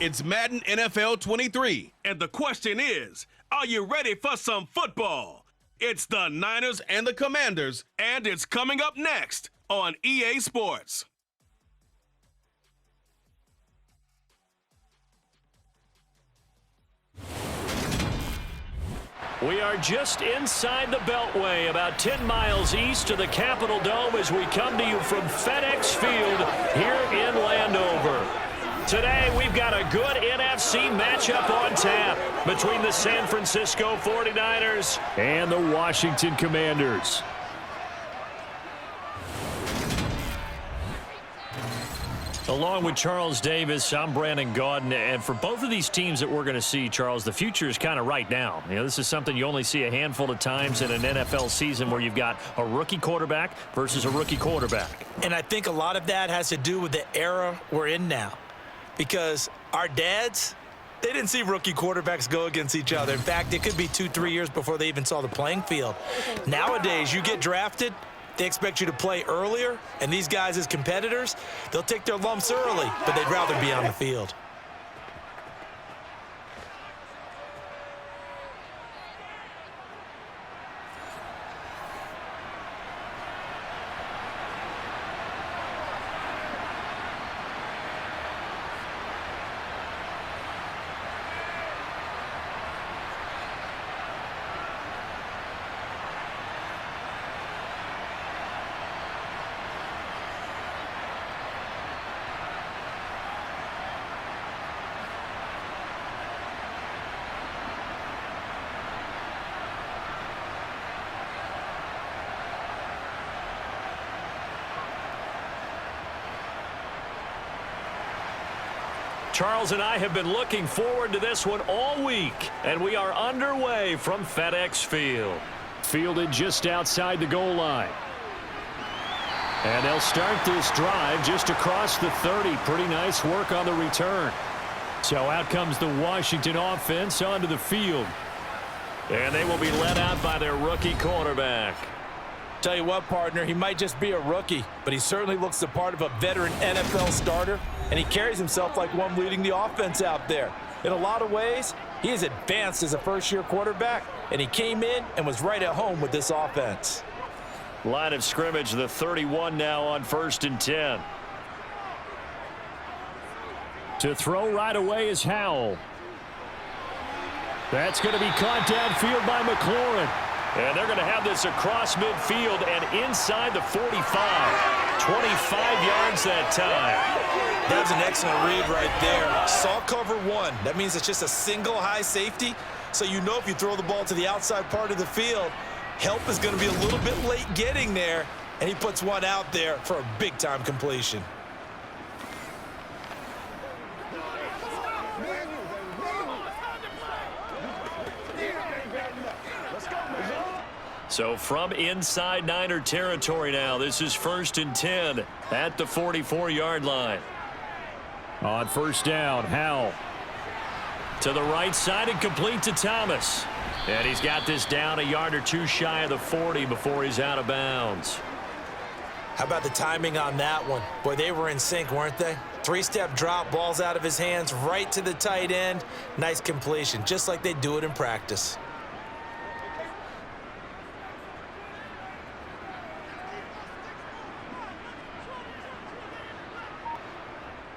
It's Madden NFL 23. And the question is, are you ready for some football? It's the Niners And the Commanders. and it's coming up next on EA Sports. We are just inside the Beltway, about 10 miles east of the Capitol Dome as we come to you from FedEx Field here in Landover. Today, we've got a good NFC matchup on tap between the San Francisco 49ers and the Washington Commanders. Along with Charles Davis, I'm Brandon Gaudin, and for both of these teams that we're going to see, Charles, the future is kind of right now. You know, this is something you only see a handful of times in an NFL season where you've got a rookie quarterback versus a rookie quarterback. And I think a lot of that has to do with the era we're in now. Because our dads, they didn't see rookie quarterbacks go against each other. In fact, it could be 2-3 years before they even saw the playing field. Nowadays, you get drafted, they expect you to play earlier, and these guys as competitors, they'll take their lumps early, but they'd rather be on the field. Charles and I have been looking forward to this one all week, and we are underway from FedEx Field. Fielded just outside the goal line. And they'll start this drive just across the 30. Pretty nice work on the return. So out comes the Washington offense onto the field. And they will be led out by their rookie quarterback. Tell you what, partner, he might just be a rookie, but he certainly looks the part of a veteran NFL starter, and he carries himself like one leading the offense out there. In a lot of ways, he is advanced as a first-year quarterback, and he came in and was right at home with this offense. Line of scrimmage, the 31 now on 1st and 10. To throw right away is Howell. That's going to be caught downfield by McLaurin. And they're going to have this across midfield and inside the 45. 25 yards that time. That's an excellent read right there. Saw cover one. That means it's just a single high safety. So you know if you throw the ball to the outside part of the field, help is going to be a little bit late getting there. And he puts one out there for a big-time completion. So from inside Niner territory now, this is 1st and 10 at the 44-yard line. On 1st down, Howell. To the right side and complete to Thomas. And he's got this down a yard or two shy of the 40 before he's out of bounds. How about the timing on that one? Boy, they were in sync, weren't they? Three-step drop, balls out of his hands, right to the tight end. Nice completion, just like they do it in practice.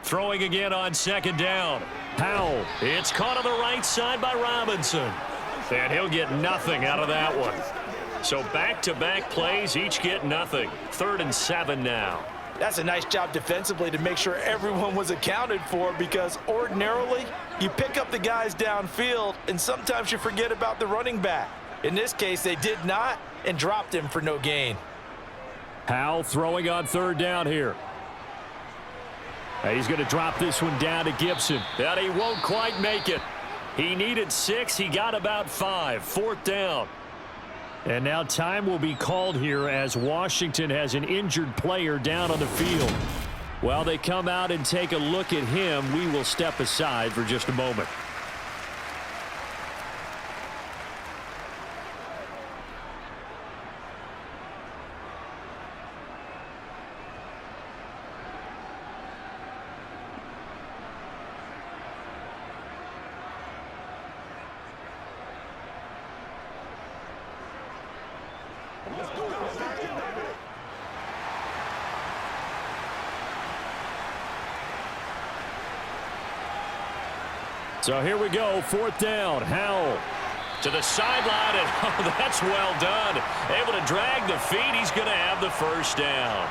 Throwing again on 2nd down. Howell. It's caught on the right side by Robinson. And he'll get nothing out of that one. So back-to-back plays, each get nothing. 3rd and 7 now. That's a nice job defensively to make sure everyone was accounted for, because ordinarily you pick up the guys downfield and sometimes you forget about the running back. In this case, they did not and dropped him for no gain. Howell throwing on 3rd down here. He's going to drop this one down to Gibson. And he won't quite make it. He needed 6. He got about 5. 4th down. And now time will be called here as Washington has an injured player down on the field. While they come out and take a look at him, we will step aside for just a moment. So here we go, 4th down. Howell to the sideline, and oh, that's well done. Able to drag the feet. He's going to have the first down.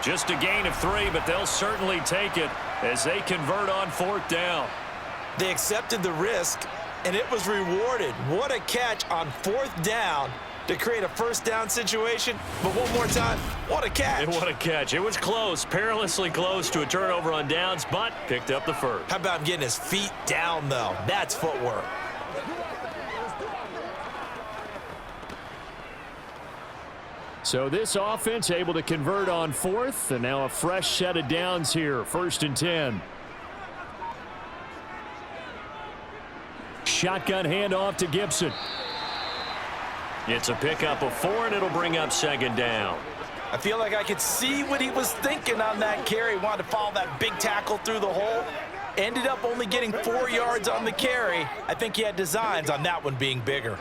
Just a gain of 3, but they'll certainly take it as they convert on 4th down. They accepted the risk, and it was rewarded. What a catch on 4th down to create a first down situation. But one more time, what a catch. And what a catch. It was close, perilously close to a turnover on downs, but picked up the first. How about him getting his feet down, though? That's footwork. So this offense able to convert on 4th, and now a fresh set of downs here, 1st and 10. Shotgun handoff to Gibson. It's a pickup of 4, and it'll bring up 2nd down. I feel like I could see what he was thinking on that carry. Wanted to follow that big tackle through the hole. Ended up only getting 4 yards on the carry. I think he had designs on that one being bigger.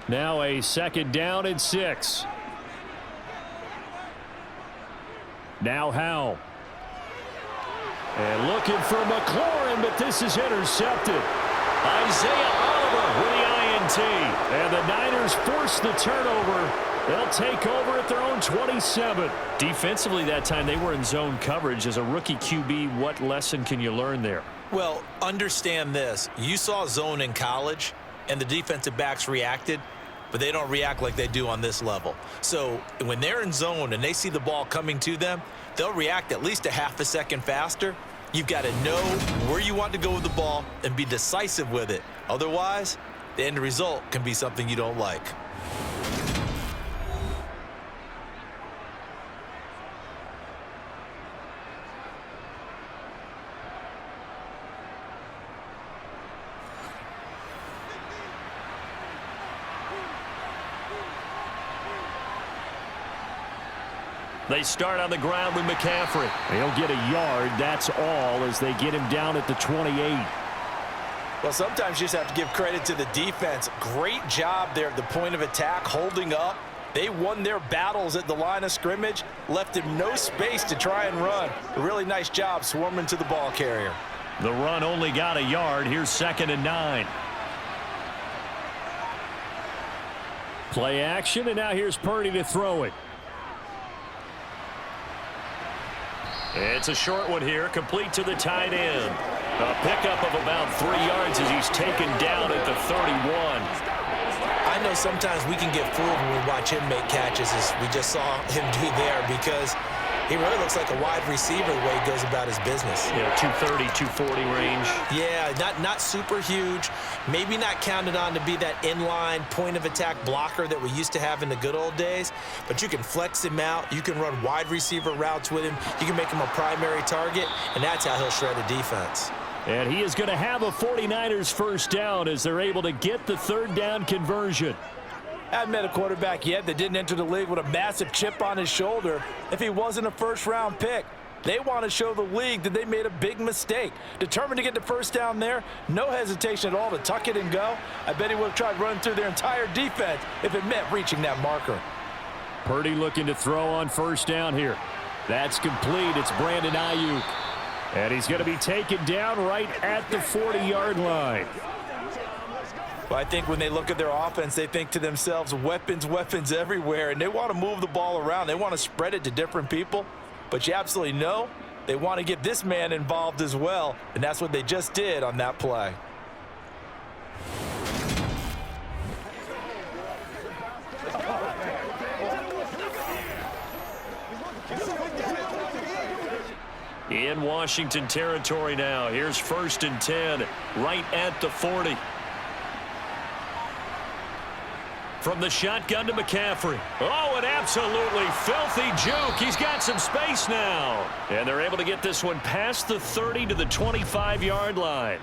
Now a 2nd down and 6. Now Howell. And looking for McLaurin, but this is intercepted. Isaiah Oliver with the INT. And the Niners force the turnover. They'll take over at their own 27. Defensively that time, they were in zone coverage. As a rookie QB, what lesson can you learn there? Well, understand this. You saw zone in college, and the defensive backs reacted, but they don't react like they do on this level. So when they're in zone and they see the ball coming to them, they'll react at least a half a second faster. You've got to know where you want to go with the ball and be decisive with it. Otherwise, the end result can be something you don't like. They start on the ground with McCaffrey. He'll get a yard, that's all, as they get him down at the 28. Well, sometimes you just have to give credit to the defense. Great job there at the point of attack, holding up. They won their battles at the line of scrimmage, left him no space to try and run. A really nice job swarming to the ball carrier. The run only got a yard. Here's 2nd and 9. Play action, and now here's Purdy to throw it. It's a short one here, complete to the tight end. A pickup of about 3 yards as he's taken down at the 31. I know sometimes we can get fooled when we watch him make catches, as we just saw him do there, because he really looks like a wide receiver the way he goes about his business. Yeah, 230, 240 range. Yeah, not super huge. Maybe not counted on to be that inline point-of-attack blocker that we used to have in the good old days. But you can flex him out. You can run wide receiver routes with him. You can make him a primary target, and that's how he'll shred a defense. And he is going to have a 49ers first down as they're able to get the 3rd down conversion. I haven't met a quarterback yet that didn't enter the league with a massive chip on his shoulder if he wasn't a first-round pick. They want to show the league that they made a big mistake. Determined to get the first down there, no hesitation at all to tuck it and go. I bet he would have tried running through their entire defense if it meant reaching that marker. Purdy looking to throw on first down here. That's complete. It's Brandon Ayuk. And he's going to be taken down right at the 40-yard line. Well, I think when they look at their offense, they think to themselves, weapons, weapons everywhere, and they want to move the ball around. They want to spread it to different people. But you absolutely know they want to get this man involved as well, and that's what they just did on that play. In Washington territory now. Here's 1st and 10, right at the 40. From the shotgun to McCaffrey. Oh, an absolutely filthy juke. He's got some space now. And they're able to get this one past the 30 to the 25-yard line.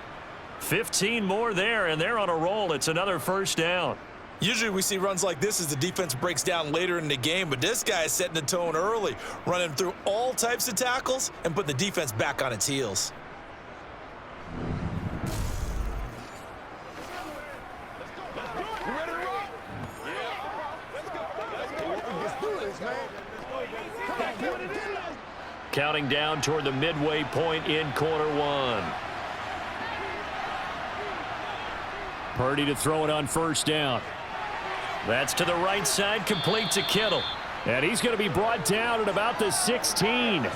15 more there, and they're on a roll. It's another first down. Usually we see runs like this as the defense breaks down later in the game, but this guy is setting the tone early, running through all types of tackles and putting the defense back on its heels. counting down toward the midway point in quarter one. Purdy to throw it on first down. That's to the right side, complete to Kittle. And he's going to be brought down at about the 16.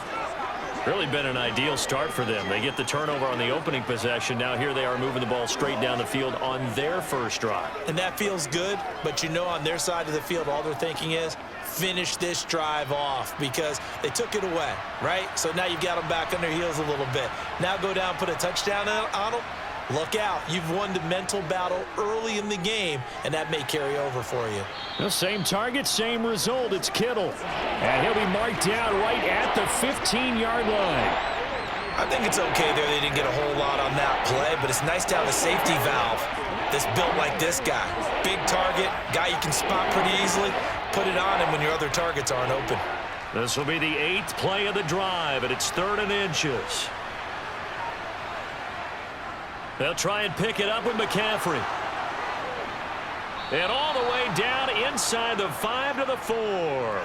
Really been an ideal start for them. They get the turnover on the opening possession. Now here they are moving the ball straight down the field on their first drive. And that feels good, but you know on their side of the field, all they're thinking is finish this drive off because they took it away, right? So now you've got them back on their heels a little bit. Now go down, put a touchdown on them. Look out. You've won the mental battle early in the game, and that may carry over for you. The same target, same result. It's Kittle. And he'll be marked down right at the 15-yard line. I think it's okay there. They didn't get a whole lot on that play, but it's nice to have a safety valve that's built like this guy. Big target, guy you can spot pretty easily. Put it on him when your other targets aren't open. This will be the 8th play of the drive, and it's 3rd and inches. They'll try and pick it up with McCaffrey. And all the way down inside the 5 to the 4.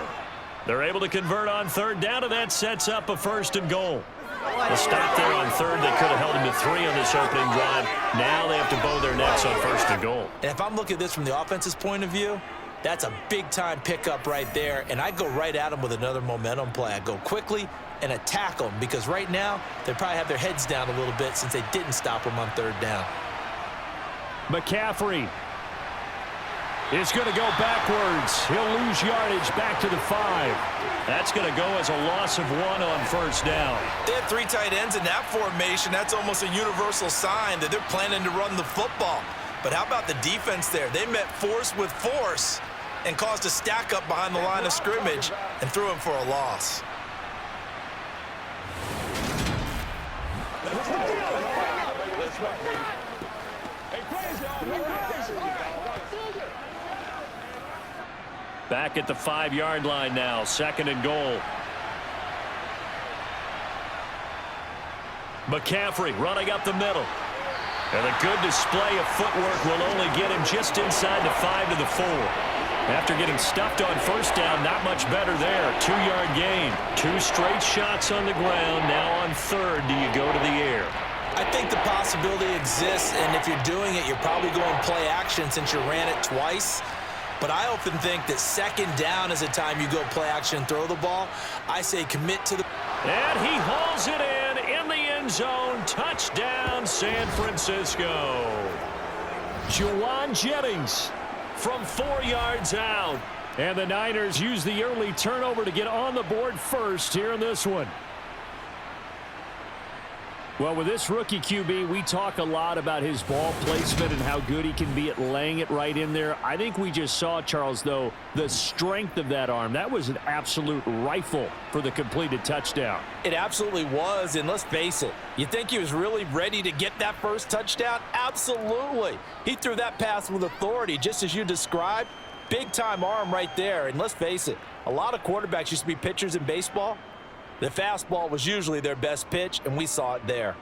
They're able to convert on 3rd down, and that sets up a 1st and goal. A stop there on 3rd. They could have held him to 3 on this opening drive. Now they have to bow their necks on 1st and goal. And if I'm looking at this from the offense's point of view, that's a big-time pickup right there, and I go right at them with another momentum play. I go quickly and attack them because right now they probably have their heads down a little bit since they didn't stop them on 3rd down. McCaffrey is going to go backwards. He'll lose yardage back to the 5. That's going to go as a loss of 1 on 1st down. They had 3 tight ends in that formation. That's almost a universal sign that they're planning to run the football. But how about the defense there? They met force with force and caused a stack up behind the line of scrimmage and threw him for a loss. Back at the 5-yard line now, 2nd and goal. McCaffrey running up the middle. And a good display of footwork will only get him just inside the 5 to the 4. After getting stuffed on 1st down, not much better there. 2-yard gain. 2 straight shots on the ground. Now on 3rd, do you go to the air? I think the possibility exists, and if you're doing it, you're probably going play action since you ran it twice. But I often think that 2nd down is a time you go play action and throw the ball. I say commit to the... And he hauls it in the end zone. Touchdown, San Francisco. Juwan Jennings from 4 yards out. And the Niners use the early turnover to get on the board first here in this one. Well, with this rookie QB, we talk a lot about his ball placement and how good he can be at laying it right in there. I think we just saw, Charles, though, the strength of that arm. That was an absolute rifle for the completed touchdown. It absolutely was, and let's face it, you think he was really ready to get that first touchdown? Absolutely. He threw that pass with authority, just as you described. Big-time arm right there, and let's face it, a lot of quarterbacks used to be pitchers in baseball. The fastball was usually their best pitch, and we saw it there.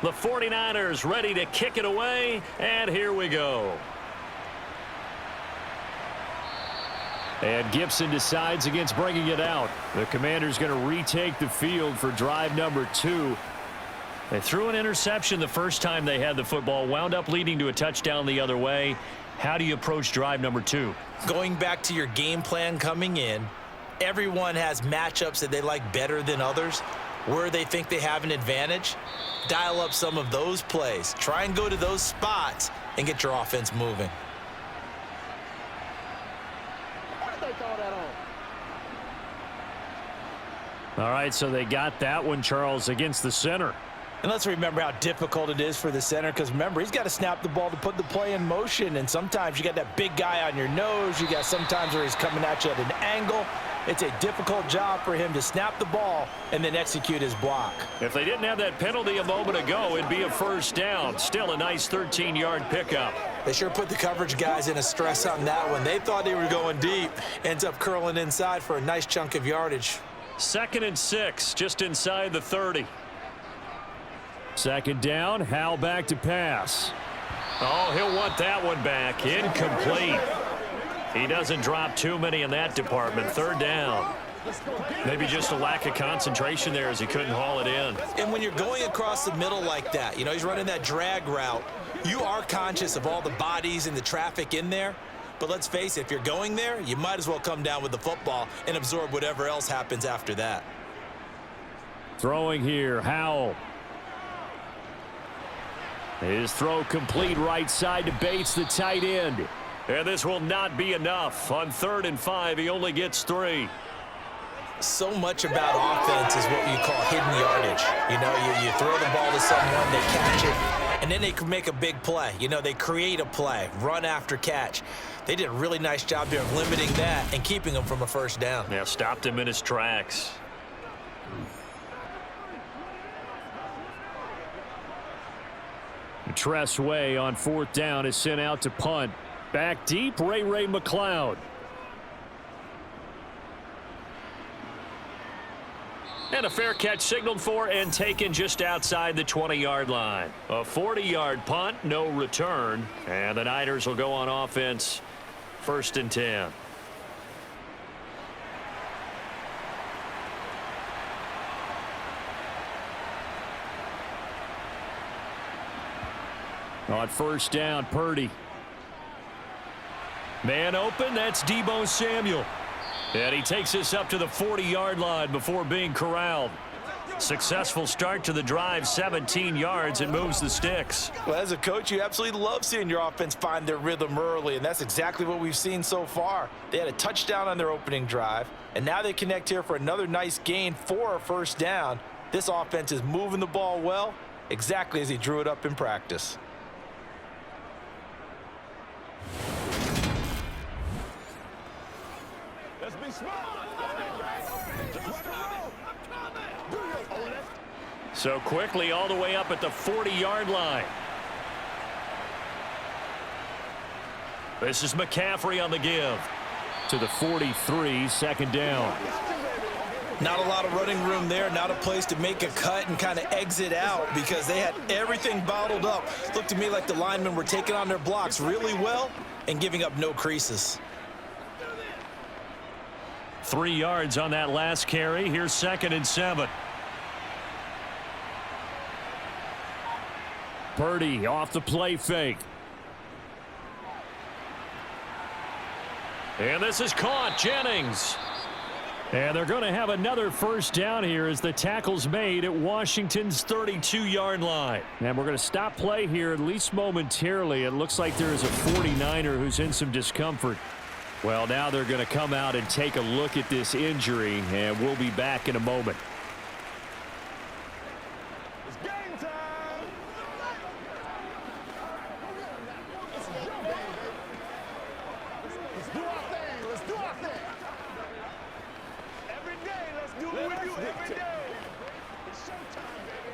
The 49ers ready to kick it away, and here we go. And Gibson decides against bringing it out. The Commanders going to retake the field for drive number 2. They threw an interception the first time they had the football, wound up leading to a touchdown the other way. How do you approach drive number 2? Going back to your game plan coming in, everyone has matchups that they like better than others, where they think they have an advantage. Dial up some of those plays. Try and go to those spots and get your offense moving. All right, so they got that one, Charles, against the center. And let's remember how difficult it is for the center, because remember, he's got to snap the ball to put the play in motion, and sometimes you got that big guy on your nose. You got sometimes where he's coming at you at an angle. It's a difficult job for him to snap the ball and then execute his block. If they didn't have that penalty a moment ago, it'd be a first down. Still a nice 13-yard pickup. They sure put the coverage guys in a stress on that one. They thought they were going deep. Ends up curling inside for a nice chunk of yardage. 2nd and 6, just inside the 30. 2nd down, Howell back to pass. Oh, he'll want that one back. Incomplete. He doesn't drop too many in that department. 3rd down. Maybe just a lack of concentration there as he couldn't haul it in. And when you're going across the middle like that, you know, he's running that drag route, you are conscious of all the bodies and the traffic in there. But let's face it, if you're going there, you might as well come down with the football and absorb whatever else happens after that. Throwing here, Howell. His throw complete right side to Bates, the tight end. And this will not be enough. On 3rd and 5, he only gets 3. So much about offense is what you call hidden yardage. You know, you throw the ball to someone, they catch it, and then they can make a big play. You know, they create a play, run after catch. They did a really nice job there of limiting that and keeping him from a first down. Yeah, stopped him in his tracks. Tress Way on 4th down is sent out to punt. Back deep, Ray McCloud. And a fair catch signaled for and taken just outside the 20-yard line. A 40-yard punt, no return. And the Niners will go on offense, 1st and 10. On 1st down, Purdy. Man open, that's Deebo Samuel. And he takes us up to the 40-yard line before being corralled. Successful start to the drive, 17 yards, and moves the sticks. Well, as a coach, you absolutely love seeing your offense find their rhythm early, and that's exactly what we've seen so far. They had a touchdown on their opening drive, and now they connect here for another nice gain for a first down. This offense is moving the ball well, exactly as he drew it up in practice. So quickly all the way up at the 40-yard line. This is McCaffrey on the give. To the 43, 2nd down. Not a lot of running room there, not a place to make a cut and kind of exit out because they had everything bottled up. Looked to me like the linemen were taking on their blocks really well and giving up no creases. 3 yards on that last carry. Here's 2nd and 7. Purdy off the play fake. And this is caught. Jennings. And they're going to have another first down here as the tackle's made at Washington's 32-yard line. And we're going to stop play here at least momentarily. It looks like there is a 49er who's in some discomfort. Well, now they're going to come out and take a look at this injury, and we'll be back in a moment. It's game time. This is your game, baby. Let's do our thing. Let's do our thing. Every day, let's do it with you every day. It's showtime, baby.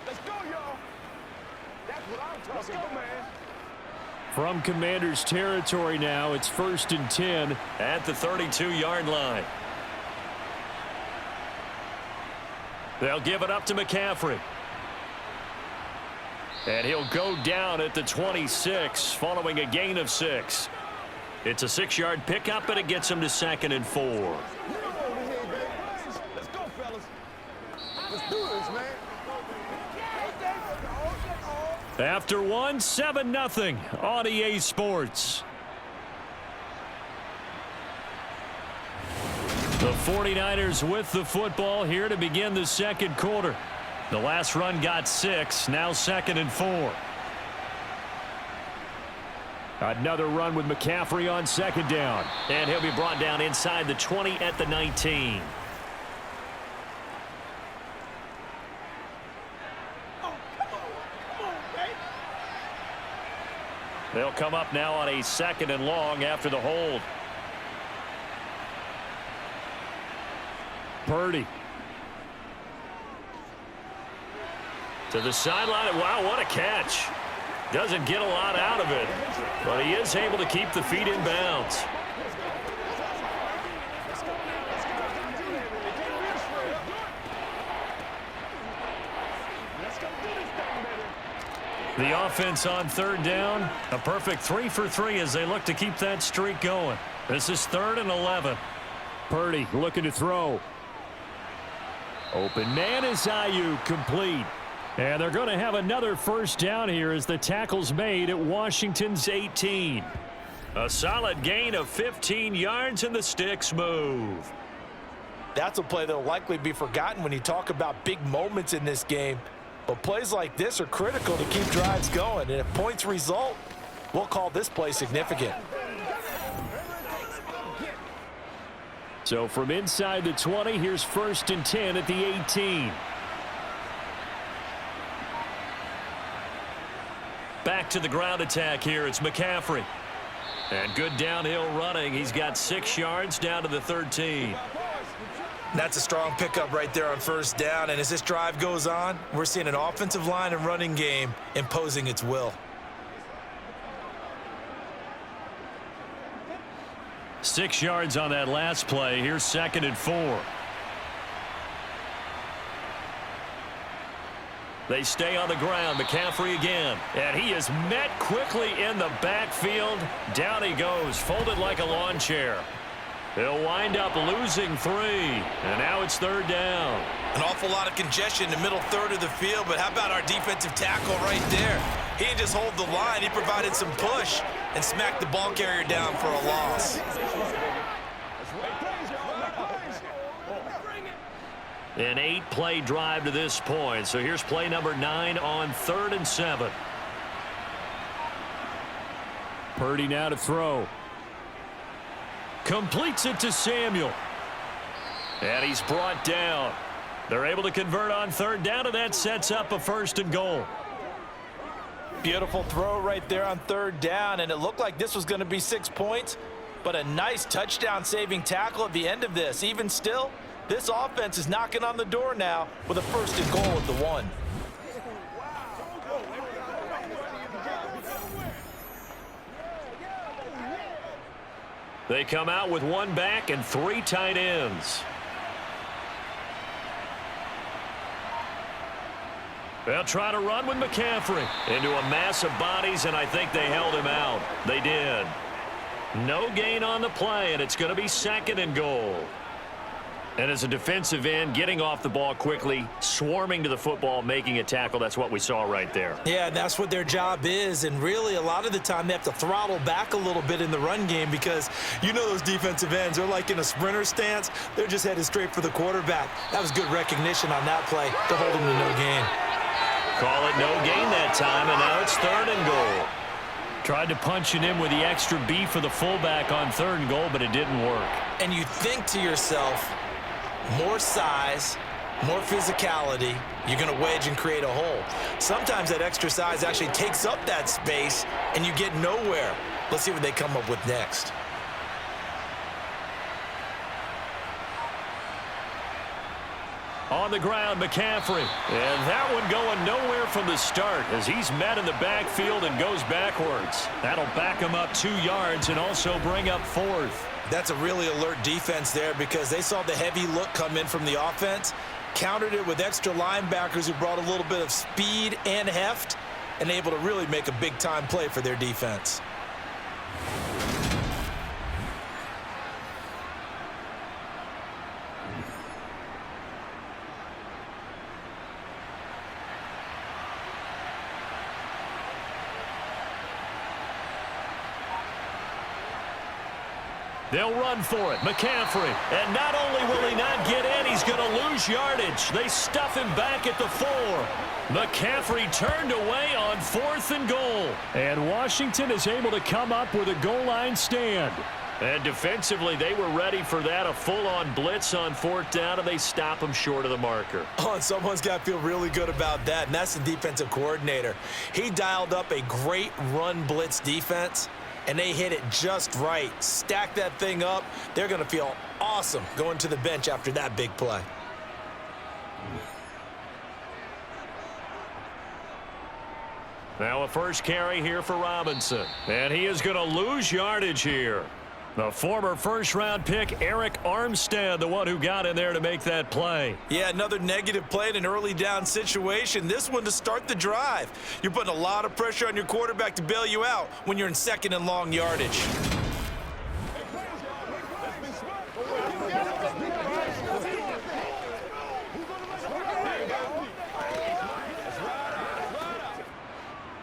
Let's go, y'all. That's what I'm talking about. Let's go, man. From Commander's territory now, it's 1st and 10 at the 32-yard line. They'll give it up to McCaffrey. And he'll go down at the 26 following a gain of 6. It's a 6-yard pickup, and it gets him to 2nd and 4. Let's go, fellas. Let's do this, man. After one, 7-0 on EA Sports. The 49ers with the football here to begin the 2nd quarter. The last run got 6, now 2nd and 4. Another run with McCaffrey on 2nd down. And he'll be brought down inside the 20 at the 19. They'll come up now on a 2nd and long after the hold. Purdy. To the sideline. Wow, what a catch. Doesn't get a lot out of it, but he is able to keep the feet in bounds. The offense on third down, a perfect 3 for 3 as they look to keep that streak going. This is 3rd and 11. Purdy looking to throw. Open man is Ayuk, complete. And they're going to have another first down here as the tackle's made at Washington's 18. A solid gain of 15 yards and the sticks move. That's a play that will likely be forgotten when you talk about big moments in this game. But plays like this are critical to keep drives going. And if points result, we'll call this play significant. So from inside the 20, here's 1st and 10 at the 18. Back to the ground attack here. It's McCaffrey. And good downhill running. He's got 6 yards down to the 13. That's a strong pickup right there on first down. And as this drive goes on, we're seeing an offensive line and running game imposing its will. 6 yards on that last play. Here's 2nd and 4. They stay on the ground. McCaffrey again. And he is met quickly in the backfield. Down he goes, folded like a lawn chair. They'll wind up losing 3. And now it's 3rd down. An awful lot of congestion in the middle third of the field, but how about our defensive tackle right there? He didn't just hold the line. He provided some push and smacked the ball carrier down for a loss. An 8-play drive to this point. So here's play number 9 on 3rd and 7. Purdy now to throw. Completes it to Samuel. And he's brought down. They're able to convert on 3rd down, and that sets up a 1st and goal. Beautiful throw right there on 3rd down, and it looked like this was going to be 6 points, but a nice touchdown-saving tackle at the end of this. Even still, this offense is knocking on the door now with a 1st and goal at the 1. They come out with 1 back and 3 tight ends. They'll try to run with McCaffrey into a mass of bodies, and I think they held him out. They did. No gain on the play, and it's going to be 2nd and goal. And as a defensive end, getting off the ball quickly, swarming to the football, making a tackle, that's what we saw right there. Yeah, that's what their job is, and really a lot of the time they have to throttle back a little bit in the run game because you know those defensive ends, they're like in a sprinter stance. They're just headed straight for the quarterback. That was good recognition on that play to hold them to no gain. Call it no gain that time, and now it's 3rd and goal. Tried to punch it in with the extra beef for the fullback on 3rd and goal, but it didn't work. And you think to yourself, more size, more physicality, you're going to wedge and create a hole. Sometimes that extra size actually takes up that space, and you get nowhere. Let's see what they come up with next. On the ground, McCaffrey. And that one going nowhere from the start as he's met in the backfield and goes backwards. That'll back him up 2 yards and also bring up 4th. That's a really alert defense there because they saw the heavy look come in from the offense, countered it with extra linebackers who brought a little bit of speed and heft, and able to really make a big-time play for their defense. They'll run for it. McCaffrey. And not only will he not get in, he's going to lose yardage. They stuff him back at the 4. McCaffrey turned away on 4th and goal. And Washington is able to come up with a goal line stand. And defensively, they were ready for that. A full-on blitz on 4th down, and they stop him short of the marker. Oh, and someone's got to feel really good about that, and that's the defensive coordinator. He dialed up a great run blitz defense, and they hit it just right. Stack that thing up. They're going to feel awesome going to the bench after that big play. Now a first carry here for Robinson. And he is going to lose yardage here. The former first-round pick, Eric Armstead, the one who got in there to make that play. Yeah, another negative play in an early down situation. This one to start the drive. You're putting a lot of pressure on your quarterback to bail you out when you're in second and long yardage.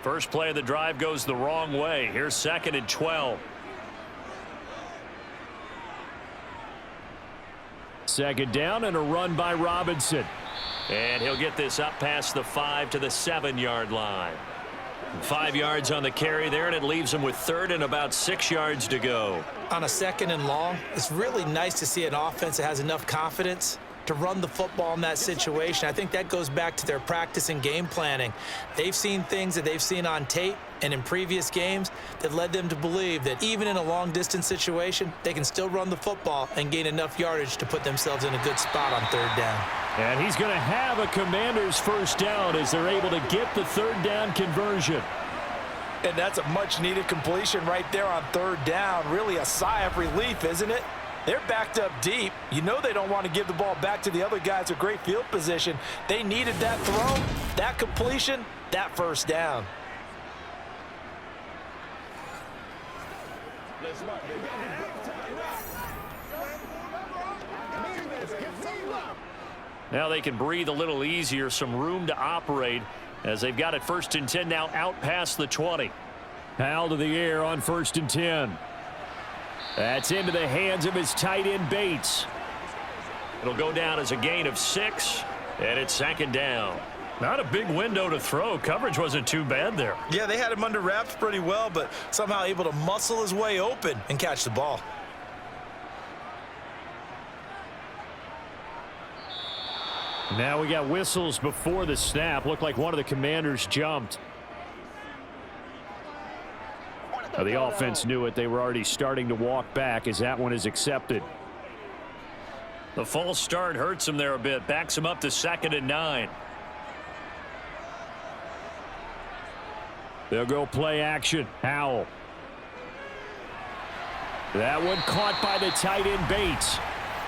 First play of the drive goes the wrong way. Here's 2nd and 12. Second down and a run by Robinson. And he'll get this up past the 5 to the 7-yard line. 5 yards on the carry there, and it leaves him with 3rd and about 6 yards to go. On a 2nd and long, it's really nice to see an offense that has enough confidence to run the football in that situation. I think that goes back to their practice and game planning. They've seen things that they've seen on tape and in previous games that led them to believe that even in a long-distance situation, they can still run the football and gain enough yardage to put themselves in a good spot on 3rd down. And he's going to have a Commanders first down as they're able to get the 3rd down conversion. And that's a much-needed completion right there on 3rd down. Really a sigh of relief, isn't it? They're backed up deep. You know they don't want to give the ball back to the other guys with great field position. They needed that throw, that completion, that first down. Now they can breathe a little easier, some room to operate as they've got it 1st and 10 now out past the 20. Powell to the air on 1st and 10. That's into the hands of his tight end Bates. It'll go down as a gain of 6, and it's 2nd down. Not a big window to throw. Coverage wasn't too bad there. Yeah, they had him under wraps pretty well, but somehow able to muscle his way open and catch the ball. Now we got whistles before the snap. Looked like one of the Commanders jumped. The offense knew it. They were already starting to walk back as that one is accepted. The false start hurts him there a bit. Backs him up to 2nd and 9. They'll go play action. Howell. That one caught by the tight end Bates.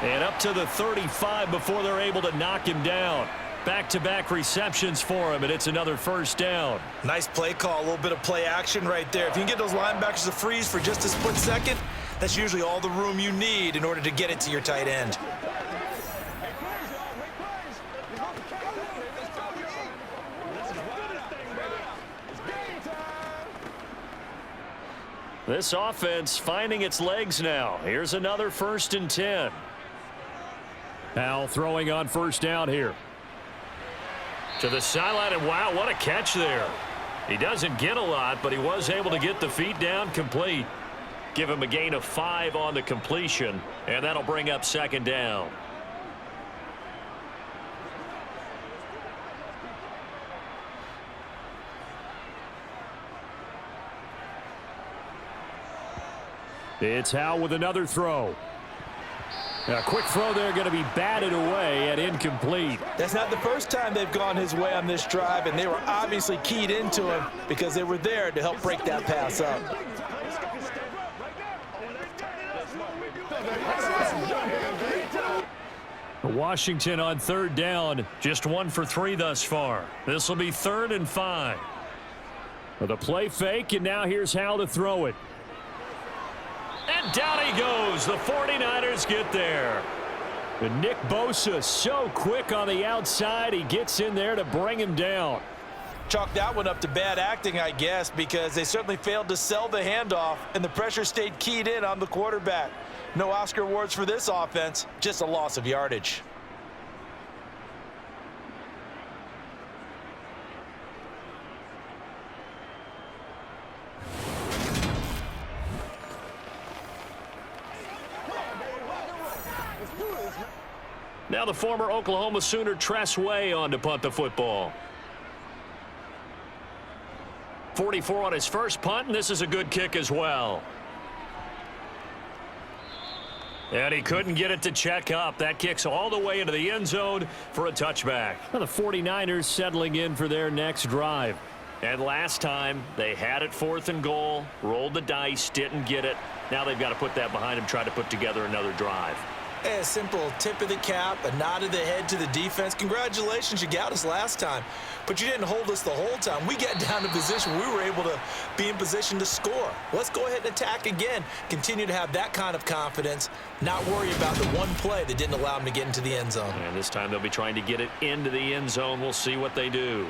And up to the 35 before they're able to knock him down. Back-to-back receptions for him, and it's another first down. Nice play call, a little bit of play action right there. If you can get those linebackers to freeze for just a split second, that's usually all the room you need in order to get it to your tight end. This offense finding its legs now. Here's another 1st and 10. Powell throwing on 1st down here. To the sideline, and wow, what a catch there. He doesn't get a lot, but he was able to get the feet down complete. Give him a gain of 5 on the completion, and that'll bring up 2nd down. It's Howell with another throw. A quick throw there, going to be batted away and incomplete. That's not the first time they've gone his way on this drive, and they were obviously keyed into him because they were there to help break that pass up. Washington on 3rd down, just 1 for 3 thus far. This will be 3rd and 5. With a play fake, and now here's Howell to throw it. And down he goes. The 49ers get there. And Nick Bosa so quick on the outside. He gets in there to bring him down. Chalk that one up to bad acting, I guess, because they certainly failed to sell the handoff, and the pressure stayed keyed in on the quarterback. No Oscar awards for this offense, just a loss of yardage. Now the former Oklahoma Sooner Tress Way on to punt the football. 44 on his first punt, and this is a good kick as well. And he couldn't get it to check up. That kicks all the way into the end zone for a touchback. Well, the 49ers settling in for their next drive. And last time, they had it 4th and goal, rolled the dice, didn't get it. Now they've got to put that behind them, try to put together another drive. A simple tip of the cap, a nod of the head to the defense. Congratulations, you got us last time, but you didn't hold us the whole time. We got down to position. We were able to be in position to score. Let's go ahead and attack again. Continue to have that kind of confidence, not worry about the one play that didn't allow them to get into the end zone. And this time they'll be trying to get it into the end zone. We'll see what they do.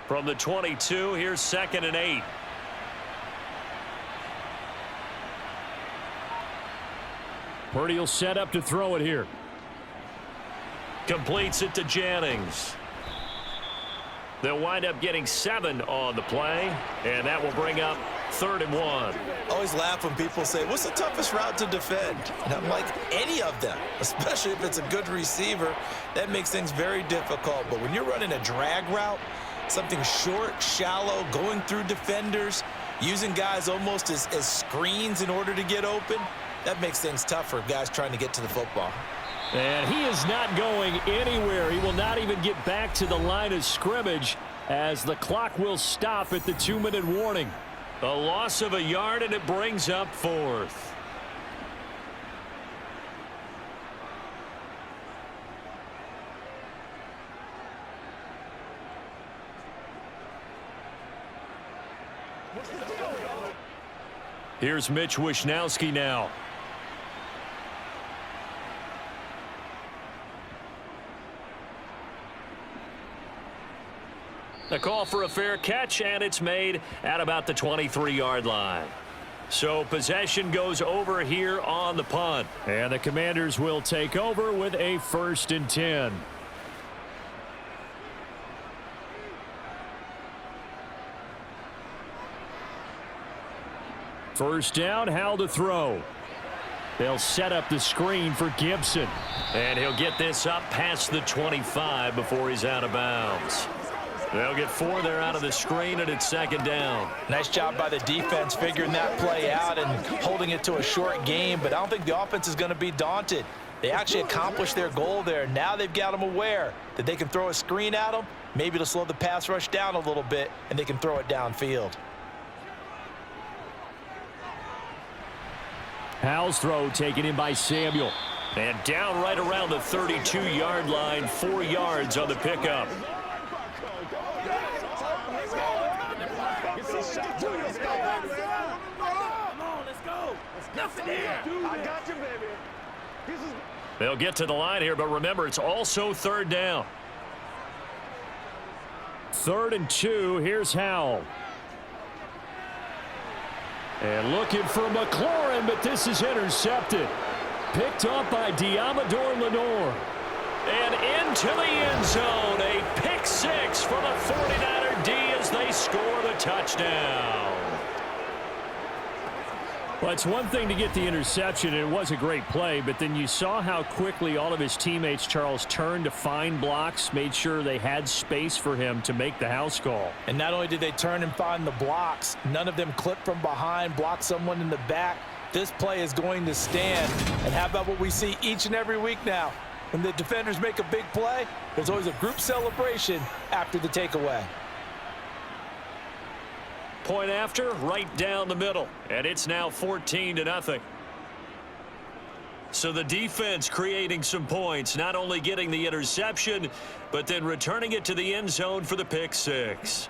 From the 22, here's 2nd and 8. Purdy will set up to throw it here. Completes it to Jennings. They'll wind up getting 7 on the play, and that will bring up 3rd and 1. I always laugh when people say, what's the toughest route to defend? And I'm like, any of them, especially if it's a good receiver. That makes things very difficult. But when you're running a drag route, something short, shallow, going through defenders, using guys almost as screens in order to get open, that makes things tough for guys trying to get to the football. And he is not going anywhere. He will not even get back to the line of scrimmage as the clock will stop at the 2-minute warning. A loss of a yard, and it brings up 4th. Here's Mitch Wishnowsky now. A call for a fair catch, and it's made at about the 23-yard line. So possession goes over here on the punt. And the Commanders will take over with a 1st and 10. First down, Howell to throw. They'll set up the screen for Gibson. And he'll get this up past the 25 before he's out of bounds. They'll get 4 there out of the screen, and it's 2nd down. Nice job by the defense figuring that play out and holding it to a short game, but I don't think the offense is going to be daunted. They actually accomplished their goal there. Now they've got them aware that they can throw a screen at them, maybe to slow the pass rush down a little bit, and they can throw it downfield. Howell's throw taken in by Samuel. And down right around the 32-yard line, 4 yards on the pickup. They'll get to the line here, but remember, it's also 3rd down. 3rd and 2, here's Howell. And looking for McLaurin, but this is intercepted. Picked up by Diamador Lenore. And into the end zone, a pick 6 for the 49er D as they score the touchdown. Well, it's one thing to get the interception, and it was a great play, but then you saw how quickly all of his teammates, Charles, turned to find blocks, made sure they had space for him to make the house call. And not only did they turn and find the blocks, none of them clipped from behind, blocked someone in the back. This play is going to stand. And how about what we see each and every week now? When the defenders make a big play, there's always a group celebration after the takeaway. Point after, right down the middle. And it's now 14-0. So the defense creating some points, not only getting the interception, but then returning it to the end zone for the pick 6.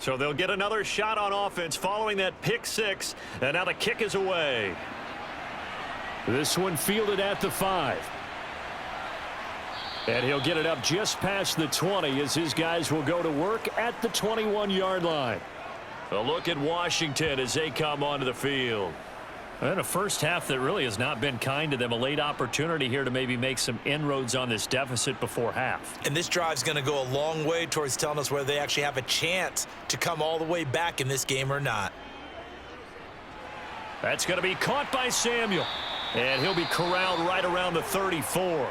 So they'll get another shot on offense following that pick 6, and now the kick is away. This one fielded at the 5. And he'll get it up just past the 20 as his guys will go to work at the 21-yard line. A look at Washington as they come onto the field. And a first half that really has not been kind to them. A late opportunity here to maybe make some inroads on this deficit before half. And this drive's going to go a long way towards telling us whether they actually have a chance to come all the way back in this game or not. That's going to be caught by Samuel. And he'll be corralled right around the 34.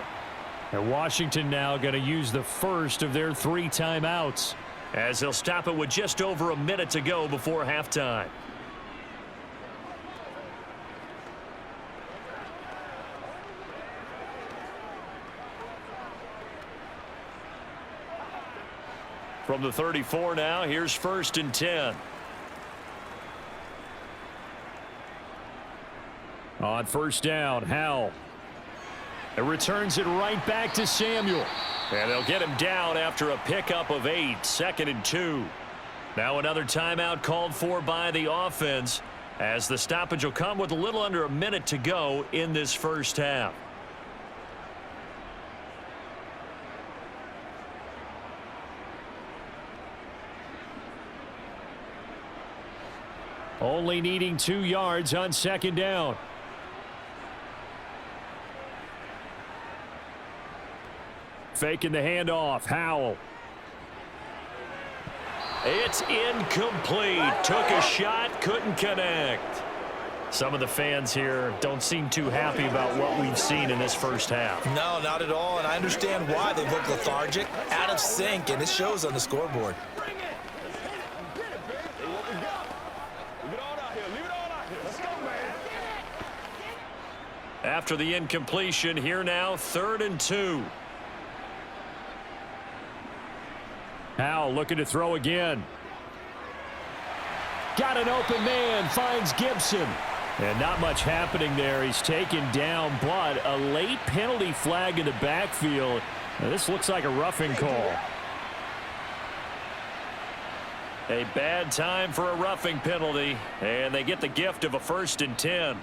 And Washington now going to use the first of their 3 timeouts as they'll stop it with just over a minute to go before halftime. From the 34 now, here's 1st and 10. On first down, Howell. It returns it right back to Samuel. And they'll get him down after a pickup of 8, 2nd and 2. Now another timeout called for by the offense as the stoppage will come with a little under a minute to go in this first half. Only needing 2 yards on 2nd down. Faking the handoff. Howell. It's incomplete. Took a shot, couldn't connect. Some of the fans here don't seem too happy about what we've seen in this first half. No, not at all, and I understand why. They look lethargic, out of sync, and it shows on the scoreboard. After the incompletion, here now, 3rd and 2. Howell looking to throw again. Got an open man, finds Gibson. And not much happening there. He's taken down, but a late penalty flag in the backfield. Now, this looks like a roughing call. A bad time for a roughing penalty, and they get the gift of a 1st and 10.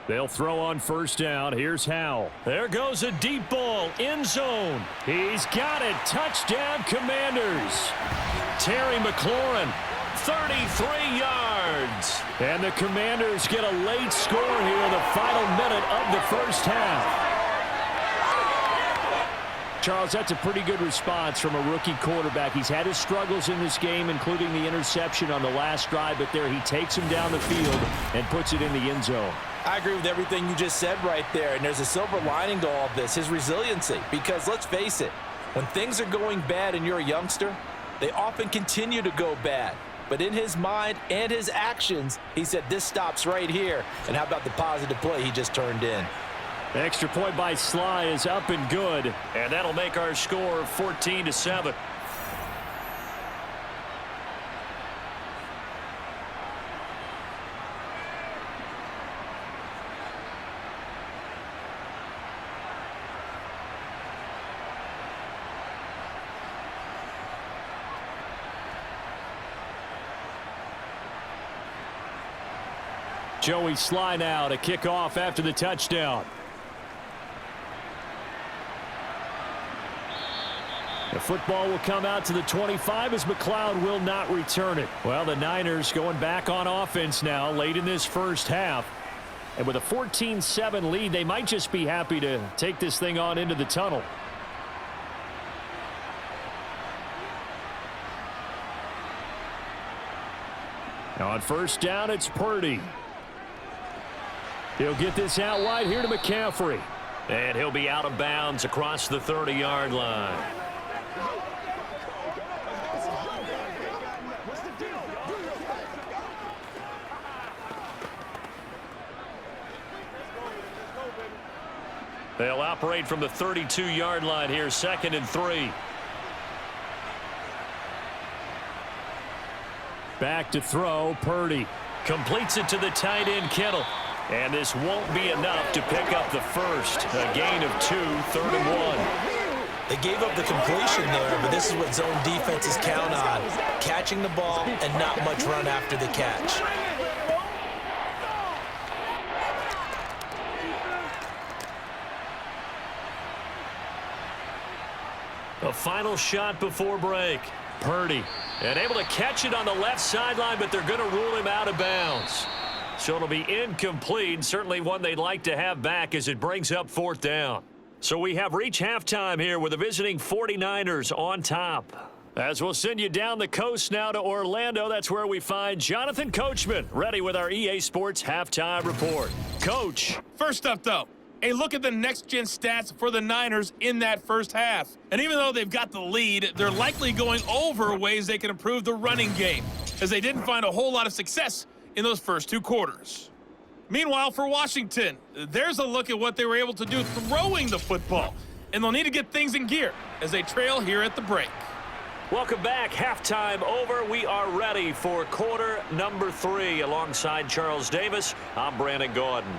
They'll throw on first down. Here's Howell. There goes a deep ball. End zone. He's got it. Touchdown, Commanders. Terry McLaurin, 33 yards. And the Commanders get a late score here in the final minute of the first half. Charles, that's a pretty good response from a rookie quarterback. He's had his struggles in this game, including the interception on the last drive, but there he takes him down the field and puts it in the end zone. I agree with everything you just said right there, and there's a silver lining to all of this, his resiliency. Because let's face it, when things are going bad and you're a youngster, they often continue to go bad. But in his mind and his actions, he said, this stops right here. And how about the positive play he just turned in? The extra point by Sly is up and good, and that'll make our score 14-7. Joey Sly now to kick off after the touchdown. The football will come out to the 25 as McLeod will not return it. Well, the Niners going back on offense now late in this first half. And with a 14-7 lead, they might just be happy to take this thing on into the tunnel. Now on first down, it's Purdy. He'll get this out wide here to McCaffrey. And he'll be out of bounds across the 30-yard line. They'll operate from the 32-yard line here, 2nd and 3. Back to throw, Purdy. Completes it to the tight end, Kittle. And this won't be enough to pick up the first. A gain of 2, 3rd and 1. They gave up the completion there, but this is what zone defenses count on. Catching the ball and not much run after the catch. A final shot before break. Purdy, and able to catch it on the left sideline, but they're going to rule him out of bounds. So it'll be incomplete, certainly one they'd like to have back as it brings up 4th down. So we have reached halftime here with the visiting 49ers on top. As we'll send you down the coast now to Orlando, that's where we find Jonathan Coachman, ready with our EA Sports Halftime Report. Coach. First up, though, a look at the next-gen stats for the Niners in that first half. And even though they've got the lead, they're likely going over ways they can improve the running game, as they didn't find a whole lot of success in those first 2 quarters. Meanwhile, for Washington, there's a look at what they were able to do throwing the football, and they'll need to get things in gear as they trail here at the break. Welcome back. Halftime over. We are ready for quarter number 3. Alongside Charles Davis, I'm Brandon Gordon.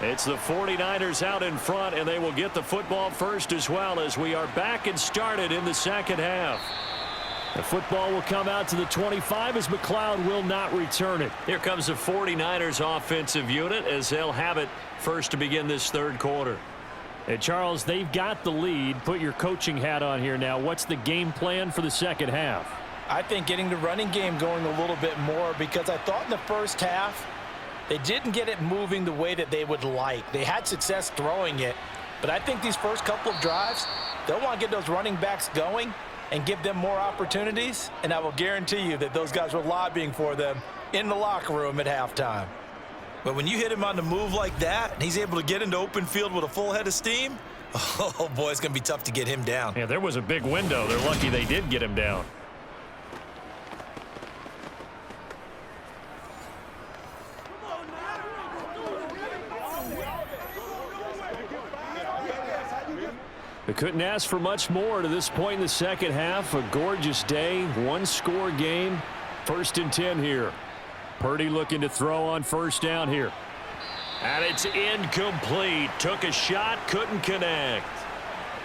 It's the 49ers out in front, and they will get the football first as well as we are back and started in the second half. The football will come out to the 25 as McLeod will not return it. Here comes the 49ers offensive unit as they'll have it first to begin this third quarter. And Charles, they've got the lead. Put your coaching hat on here now. What's the game plan for the second half? I think getting the running game going a little bit more, because I thought in the first half they didn't get it moving the way that they would like. They had success throwing it, but I think these first couple of drives, they'll want to get those running backs going and give them more opportunities, and I will guarantee you that those guys were lobbying for them in the locker room at halftime. But when you hit him on the move like that, and he's able to get into open field with a full head of steam, oh boy, it's going to be tough to get him down. Yeah, there was a big window. They're lucky they did get him down. They couldn't ask for much more to this point in the second half. A gorgeous day, 1-score game. 1st and 10 here. Purdy looking to throw on first down here. And it's incomplete. Took a shot, couldn't connect.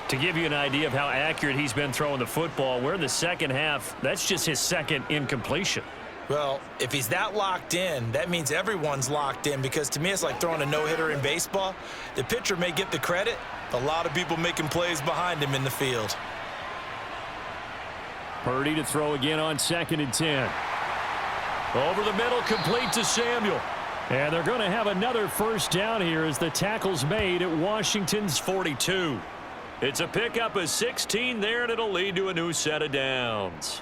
To give you an idea of how accurate he's been throwing the football, we're in the second half. That's just his second incompletion. Well, if he's that locked in, that means everyone's locked in, because to me it's like throwing a no-hitter in baseball. The pitcher may get the credit, a lot of people making plays behind him in the field. Purdy to throw again on 2nd and 10. Over the middle, complete to Samuel. And they're going to have another first down here as the tackle's made at Washington's 42. It's a pickup of 16 there, and it'll lead to a new set of downs.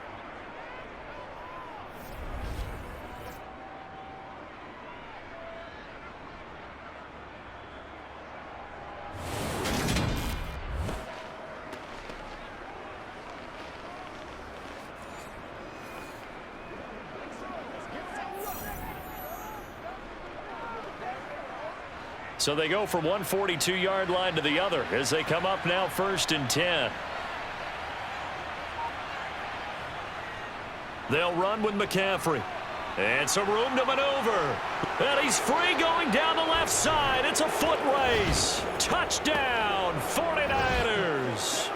So they go from one 42-yard line to the other as they come up now 1st and 10. They'll run with McCaffrey. And some room to maneuver. And he's free going down the left side. It's a foot race. Touchdown, 49ers.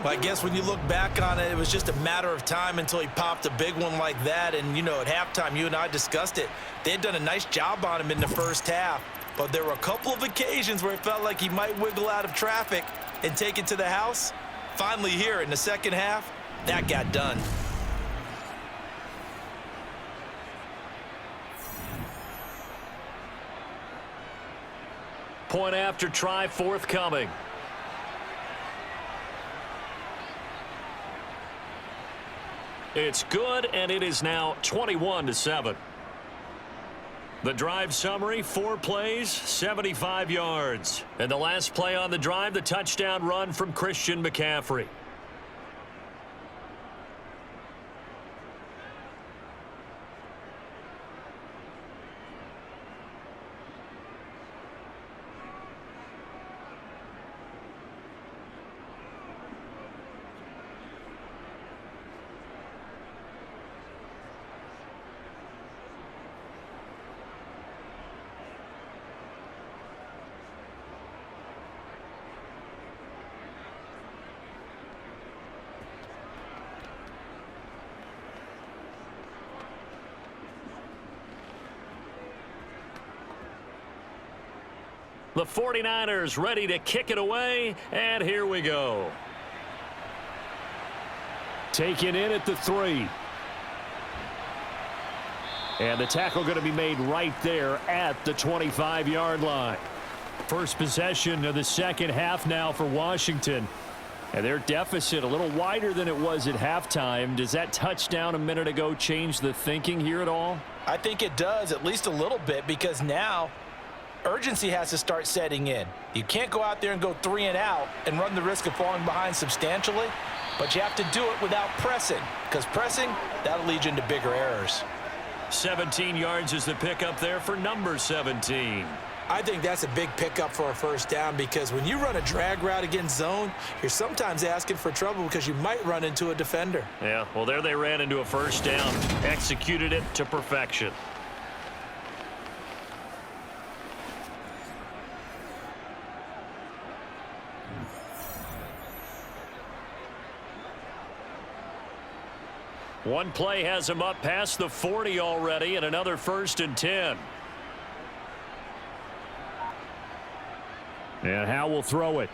Well, I guess when you look back on it, it was just a matter of time until he popped a big one like that. And, you know, at halftime, you and I discussed it. They had done a nice job on him in the first half. But there were a couple of occasions where it felt like he might wiggle out of traffic and take it to the house. Finally here in the second half, that got done. Point after try forthcoming. It's good, and it is now 21-7. The drive summary, 4 plays, 75 yards. And the last play on the drive, the touchdown run from Christian McCaffrey. The 49ers ready to kick it away, and here we go. Taken in at the 3. And the tackle going to be made right there at the 25-yard line. First possession of the second half now for Washington. And their deficit a little wider than it was at halftime. Does that touchdown a minute ago change the thinking here at all? I think it does, at least a little bit, because now urgency has to start setting in. You can't go out there and go 3 and out and run the risk of falling behind substantially, but you have to do it without pressing, because pressing, that'll lead you into bigger errors. 17 yards is the pickup there for number 17. I think that's a big pickup for a first down, because when you run a drag route against zone, you're sometimes asking for trouble because you might run into a defender. Yeah, well, there they ran into a first down, executed it to perfection. One play has him up past the 40 already, and another 1st and 10. And Howe will throw it.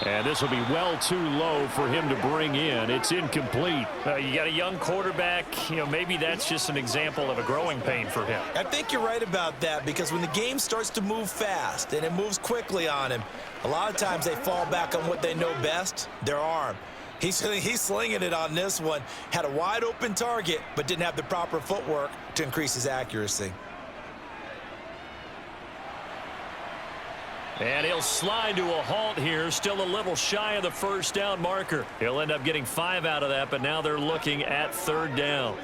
And this will be well too low for him to bring in. It's incomplete. You got a young quarterback. Maybe that's just an example of a growing pain for him. I think you're right about that, because when the game starts to move fast and it moves quickly on him, a lot of times they fall back on what they know best, their arm. He's slinging it on this one. Had a wide open target, but didn't have the proper footwork to increase his accuracy. And he'll slide to a halt here, still a little shy of the first down marker. He'll end up getting 5 out of that, but now they're looking at 3rd down.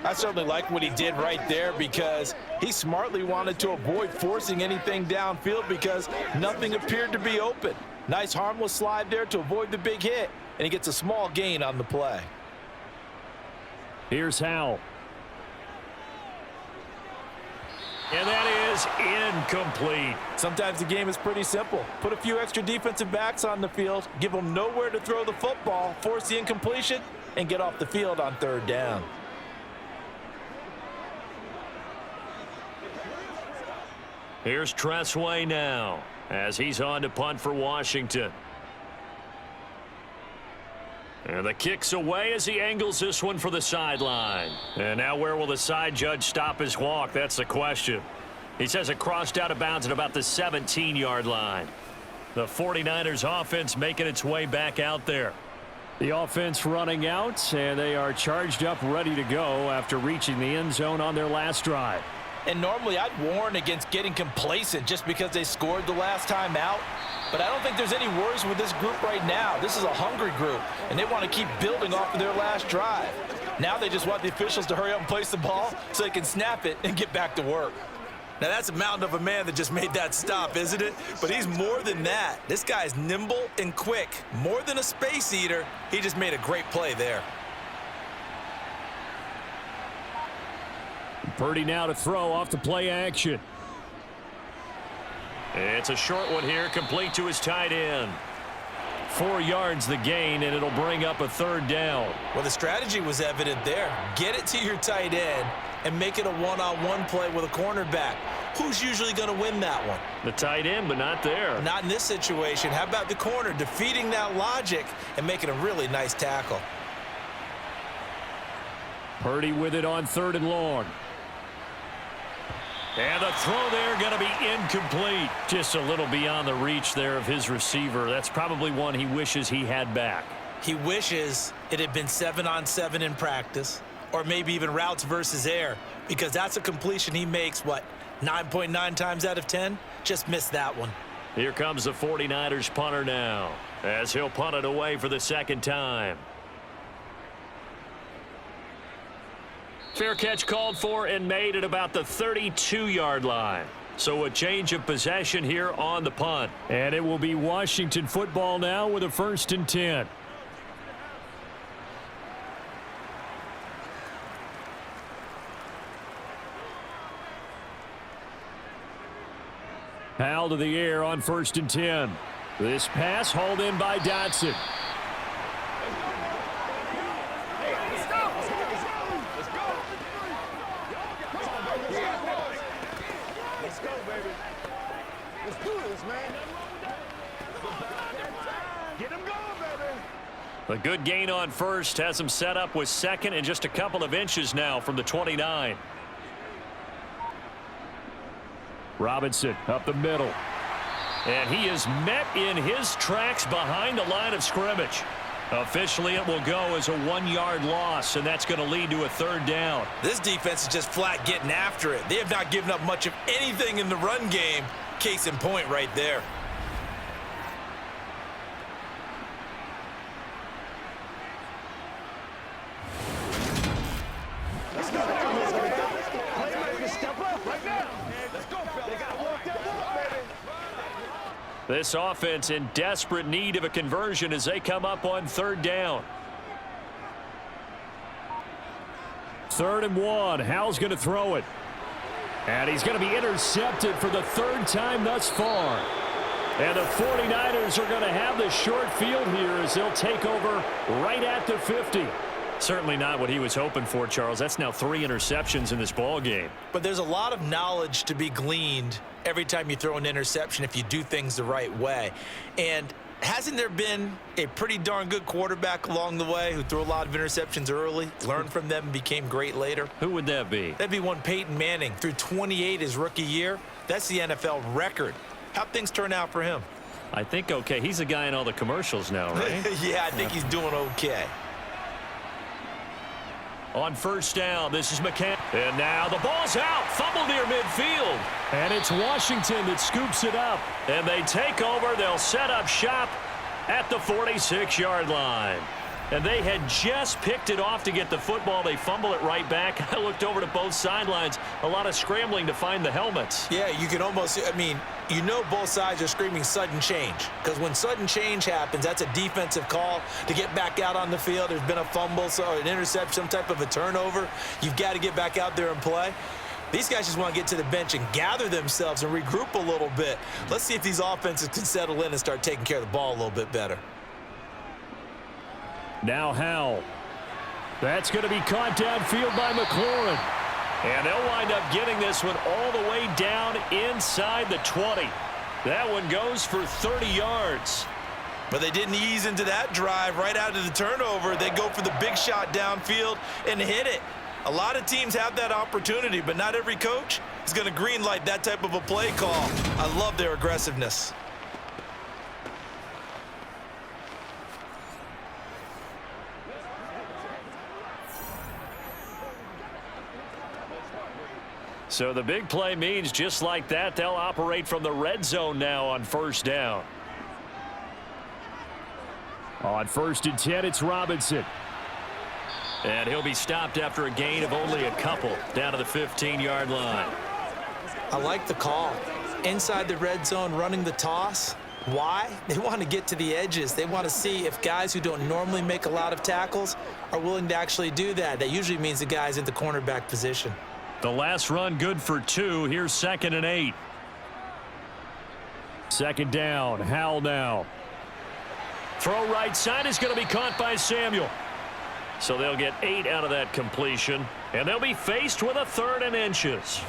I certainly like what he did right there, because he smartly wanted to avoid forcing anything downfield because nothing appeared to be open. Nice harmless slide there to avoid the big hit, and he gets a small gain on the play. Here's Howe. And that is incomplete. Sometimes the game is pretty simple. Put a few extra defensive backs on the field, give them nowhere to throw the football, force the incompletion, and get off the field on 3rd down. Here's Tressway now as he's on to punt for Washington. And the kick's away as he angles this one for the sideline. And now where will the side judge stop his walk? That's the question. He says it crossed out of bounds at about the 17-yard line. The 49ers offense making its way back out there. The offense running out, and they are charged up, ready to go after reaching the end zone on their last drive. And normally I'd warn against getting complacent just because they scored the last time out. But I don't think there's any worries with this group right now. This is a hungry group, and they want to keep building off of their last drive. Now they just want the officials to hurry up and place the ball so they can snap it and get back to work. Now that's a mountain of a man that just made that stop, isn't it? But he's more than that. This guy's nimble and quick. More than a space eater, he just made a great play there. Purdy now to throw off the play action. It's a short one here, complete to his tight end. 4 yards the gain, and it'll bring up a 3rd down. Well, the strategy was evident there. Get it to your tight end and make it a one-on-one play with a cornerback. Who's usually going to win that one? The tight end, but not there. Not in this situation. How about the corner defeating that logic and making a really nice tackle? Purdy with it on 3rd and long. And the throw there going to be incomplete. Just a little beyond the reach there of his receiver. That's probably one he wishes he had back. He wishes it had been 7-on-7 in practice, or maybe even routes versus air, because that's a completion he makes, 9.9 times out of 10? Just missed that one. Here comes the 49ers punter now, as he'll punt it away for the 2nd time. Fair catch called for and made at about the 32-yard line. So a change of possession here on the punt. And it will be Washington football now with a 1st and 10. Howell to the air on 1st and 10. This pass hauled in by Dotson. Let's go, baby. Let's go. A good gain on first has him set up with second and just a couple of inches now from the 29. Robinson up the middle. And he is met in his tracks behind the line of scrimmage. Officially, it will go as a 1-yard loss, and that's going to lead to a third down. This defense is just flat getting after it. They have not given up much of anything in the run game. Case in point right there. Let's go. Playmakers, step up right now. Let's go, fella. They got to walk that walk, baby. This offense in desperate need of a conversion as they come up on third down. 3rd and 1. Howell's going to throw it. And he's going to be intercepted for the 3rd time thus far. And the 49ers are going to have the short field here as they'll take over right at the 50. Certainly not what he was hoping for, Charles. That's now 3 interceptions in this ball game. But there's a lot of knowledge to be gleaned every time you throw an interception if you do things the right way. And hasn't there been a pretty darn good quarterback along the way who threw a lot of interceptions early, learned from them, and became great later? Who would that be? That'd be one Peyton Manning. Threw 28 his rookie year. That's the NFL record. How'd things turn out for him? I think okay. He's a guy in all the commercials now, right? Yeah, I think he's doing okay. On first down, this is McCaffrey. And now the ball's out. Fumble near midfield. And it's Washington that scoops it up. And they take over. They'll set up shop at the 46-yard line. And they had just picked it off to get the football. They fumble it right back. I looked over to both sidelines. A lot of scrambling to find the helmets. Yeah, you can almost, I mean, you know both sides are screaming sudden change. Because when sudden change happens, that's a defensive call to get back out on the field. There's been a fumble, so an interception, some type of a turnover. You've got to get back out there and play. These guys just want to get to the bench and gather themselves and regroup a little bit. Let's see if these offenses can settle in and start taking care of the ball a little bit better. Now Howell. That's going to be caught downfield by McLaurin. And they'll wind up getting this one all the way down inside the 20. That one goes for 30 yards. But they didn't ease into that drive right out of the turnover. They go for the big shot downfield and hit it. A lot of teams have that opportunity, but not every coach is going to greenlight that type of a play call. I love their aggressiveness. So the big play means just like that, they'll operate from the red zone now on first down. On 1st and 10, it's Robinson. And he'll be stopped after a gain of only a couple down to the 15-yard line. I like the call. Inside the red zone, running the toss. Why? They want to get to the edges. They want to see if guys who don't normally make a lot of tackles are willing to actually do that. That usually means the guy's in the cornerback position. The last run good for 2. Here's 2nd and 8. 2nd down. Howell now. Throw right side is going to be caught by Samuel. So they'll get 8 out of that completion. And they'll be faced with a 3rd and inches.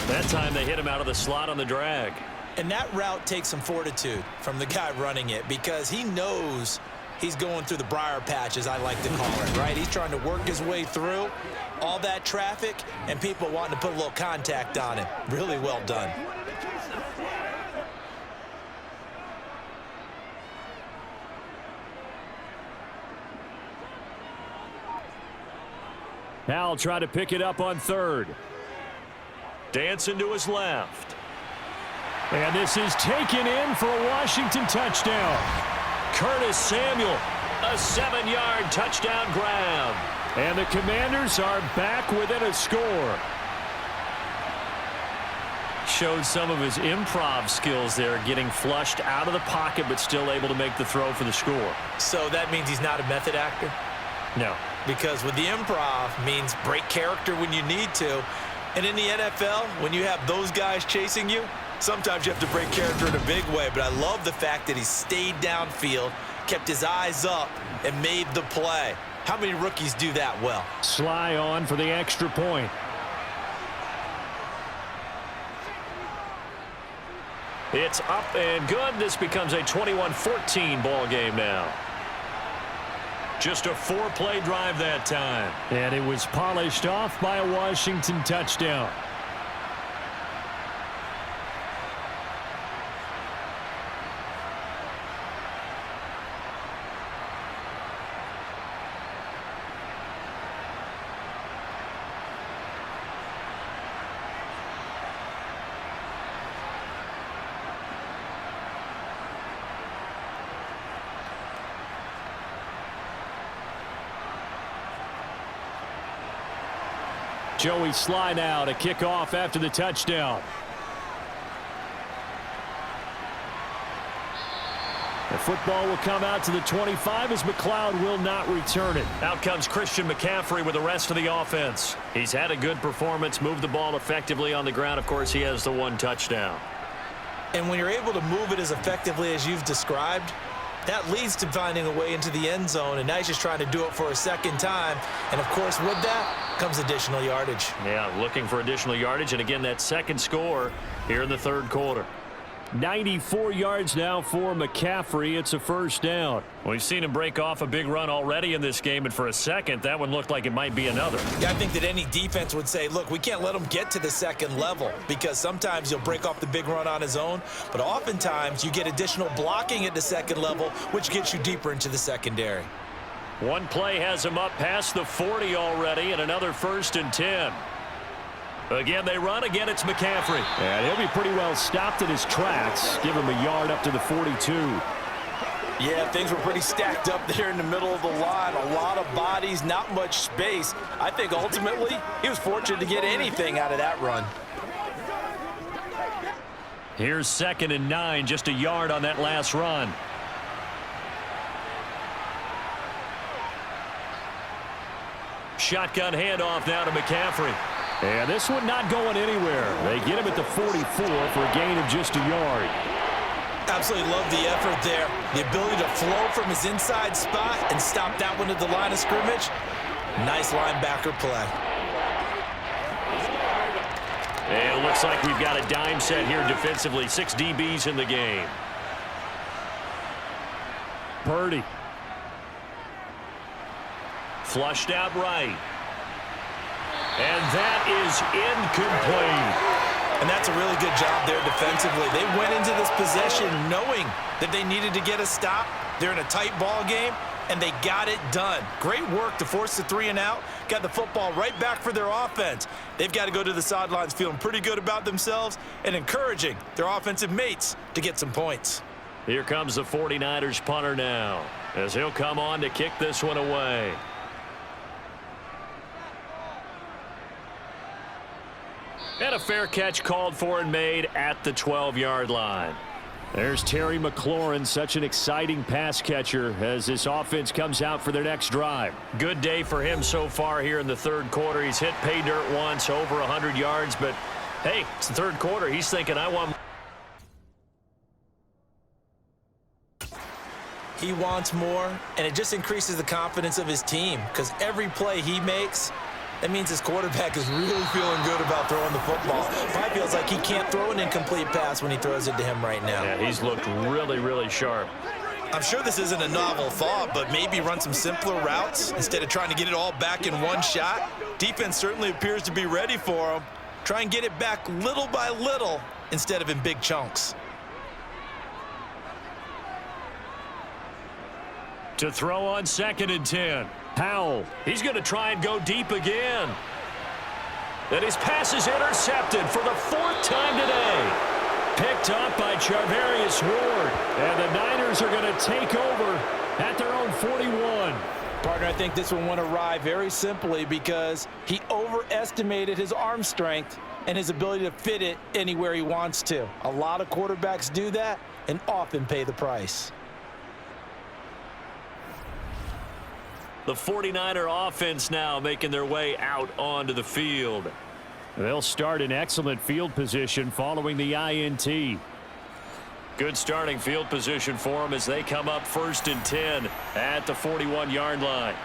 That time they hit him out of the slot on the drag. And that route takes some fortitude from the guy running it because he knows he's going through the briar patch, as I like to call it, right? He's trying to work his way through all that traffic and people wanting to put a little contact on him. Really well done. Howell trying to pick it up on 3rd. Dancing to his left. And this is taken in for a Washington touchdown. Curtis Samuel, a 7-yard touchdown grab. And the Commanders are back within a score. Showed some of his improv skills there, getting flushed out of the pocket but still able to make the throw for the score. So that means he's not a method actor? No. Because with the improv means break character when you need to. And in the NFL, when you have those guys chasing you, sometimes you have to break character in a big way. But I love the fact that he stayed downfield, kept his eyes up, and made the play. How many rookies do that well? Sly on for the extra point. It's up and good. This becomes a 21-14 ball game now. Just a 4-play drive that time. And it was polished off by a Washington touchdown. Joey Sly now to kick off after the touchdown. The football will come out to the 25 as McLeod will not return it. Out comes Christian McCaffrey with the rest of the offense. He's had a good performance, moved the ball effectively on the ground. Of course, he has the 1 touchdown. And when you're able to move it as effectively as you've described, that leads to finding a way into the end zone, and now he's just trying to do it for a second time. And, of course, with that comes additional yardage. Yeah, looking for additional yardage, and again, that second score here in the third quarter. 94 yards now for McCaffrey. It's a first down. We've seen him break off a big run already in this game, and for a second, that one looked like it might be another. Yeah, I think that any defense would say, look, we can't let him get to the second level, because sometimes he'll break off the big run on his own, but oftentimes you get additional blocking at the second level, which gets you deeper into the secondary. One play has him up past the 40 already, and another 1st and 10. Again, they run. Again, it's McCaffrey. And he'll be pretty well stopped in his tracks. Give him a yard up to the 42. Yeah, things were pretty stacked up there in the middle of the line. A lot of bodies, not much space. I think ultimately he was fortunate to get anything out of that run. Here's 2nd and 9, just a yard on that last run. Shotgun handoff now to McCaffrey. And this one not going anywhere. They get him at the 44 for a gain of just a yard. Absolutely love the effort there. The ability to flow from his inside spot and stop that one at the line of scrimmage. Nice linebacker play. And it looks like we've got a dime set here defensively. 6 DBs in the game. Purdy. Flushed out right. And that is incomplete. And that's a really good job there defensively. They went into this possession knowing that they needed to get a stop. They're in a tight ball game, and they got it done. Great work to force the 3 and out. Got the football right back for their offense. They've got to go to the sidelines feeling pretty good about themselves and encouraging their offensive mates to get some points. Here comes the 49ers punter now, as he'll come on to kick this one away. And a fair catch called for and made at the 12-yard line. There's Terry McLaurin, such an exciting pass catcher as this offense comes out for their next drive. Good day for him so far here in the third quarter. He's hit pay dirt once, over 100 yards, but hey, it's the third quarter. He's thinking, I want more. He wants more, and it just increases the confidence of his team because every play he makes, that means his quarterback is really feeling good about throwing the football. Probably feels like he can't throw an incomplete pass when he throws it to him right now. Yeah, he's looked really, really sharp. I'm sure this isn't a novel thought, but maybe run some simpler routes instead of trying to get it all back in one shot. Defense certainly appears to be ready for him. Try and get it back little by little instead of in big chunks. To throw on 2nd and 10. Powell, he's going to try and go deep again. And his pass is intercepted for the 4th time today. Picked up by Charvarius Ward. And the Niners are going to take over at their own 41. Partner, I think this one went awry very simply because he overestimated his arm strength and his ability to fit it anywhere he wants to. A lot of quarterbacks do that and often pay the price. The 49er offense now making their way out onto the field. They'll start in excellent field position following the INT. Good starting field position for them as they come up 1st and 10 at the 41-yard line.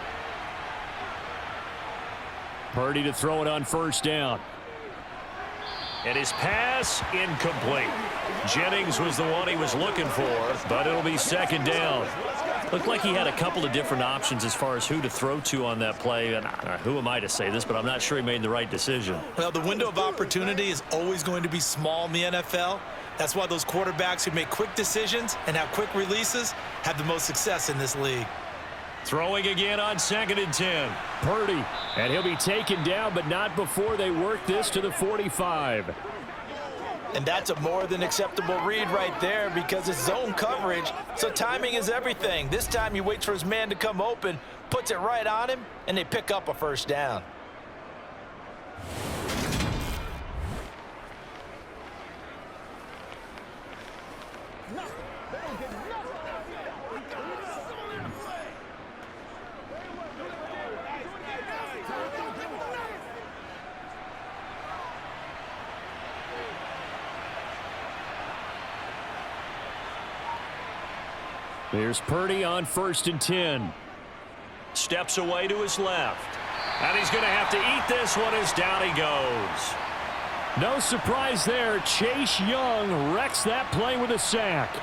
Purdy to throw it on 1st down. And his pass incomplete. Jennings was the one he was looking for, but it'll be 2nd down. Looked like he had a couple of different options as far as who to throw to on that play. And who am I to say this, but I'm not sure he made the right decision. Well, the window of opportunity is always going to be small in the NFL. That's why those quarterbacks who make quick decisions and have quick releases have the most success in this league. Throwing again on 2nd and 10. Purdy. And he'll be taken down, but not before they work this to the 45. And that's a more than acceptable read right there because it's zone coverage, so timing is everything. This time he waits for his man to come open, puts it right on him, and they pick up a first down. Here's Purdy on 1st and 10. Steps away to his left. And he's going to have to eat this one as down he goes. No surprise there. Chase Young wrecks that play with a sack.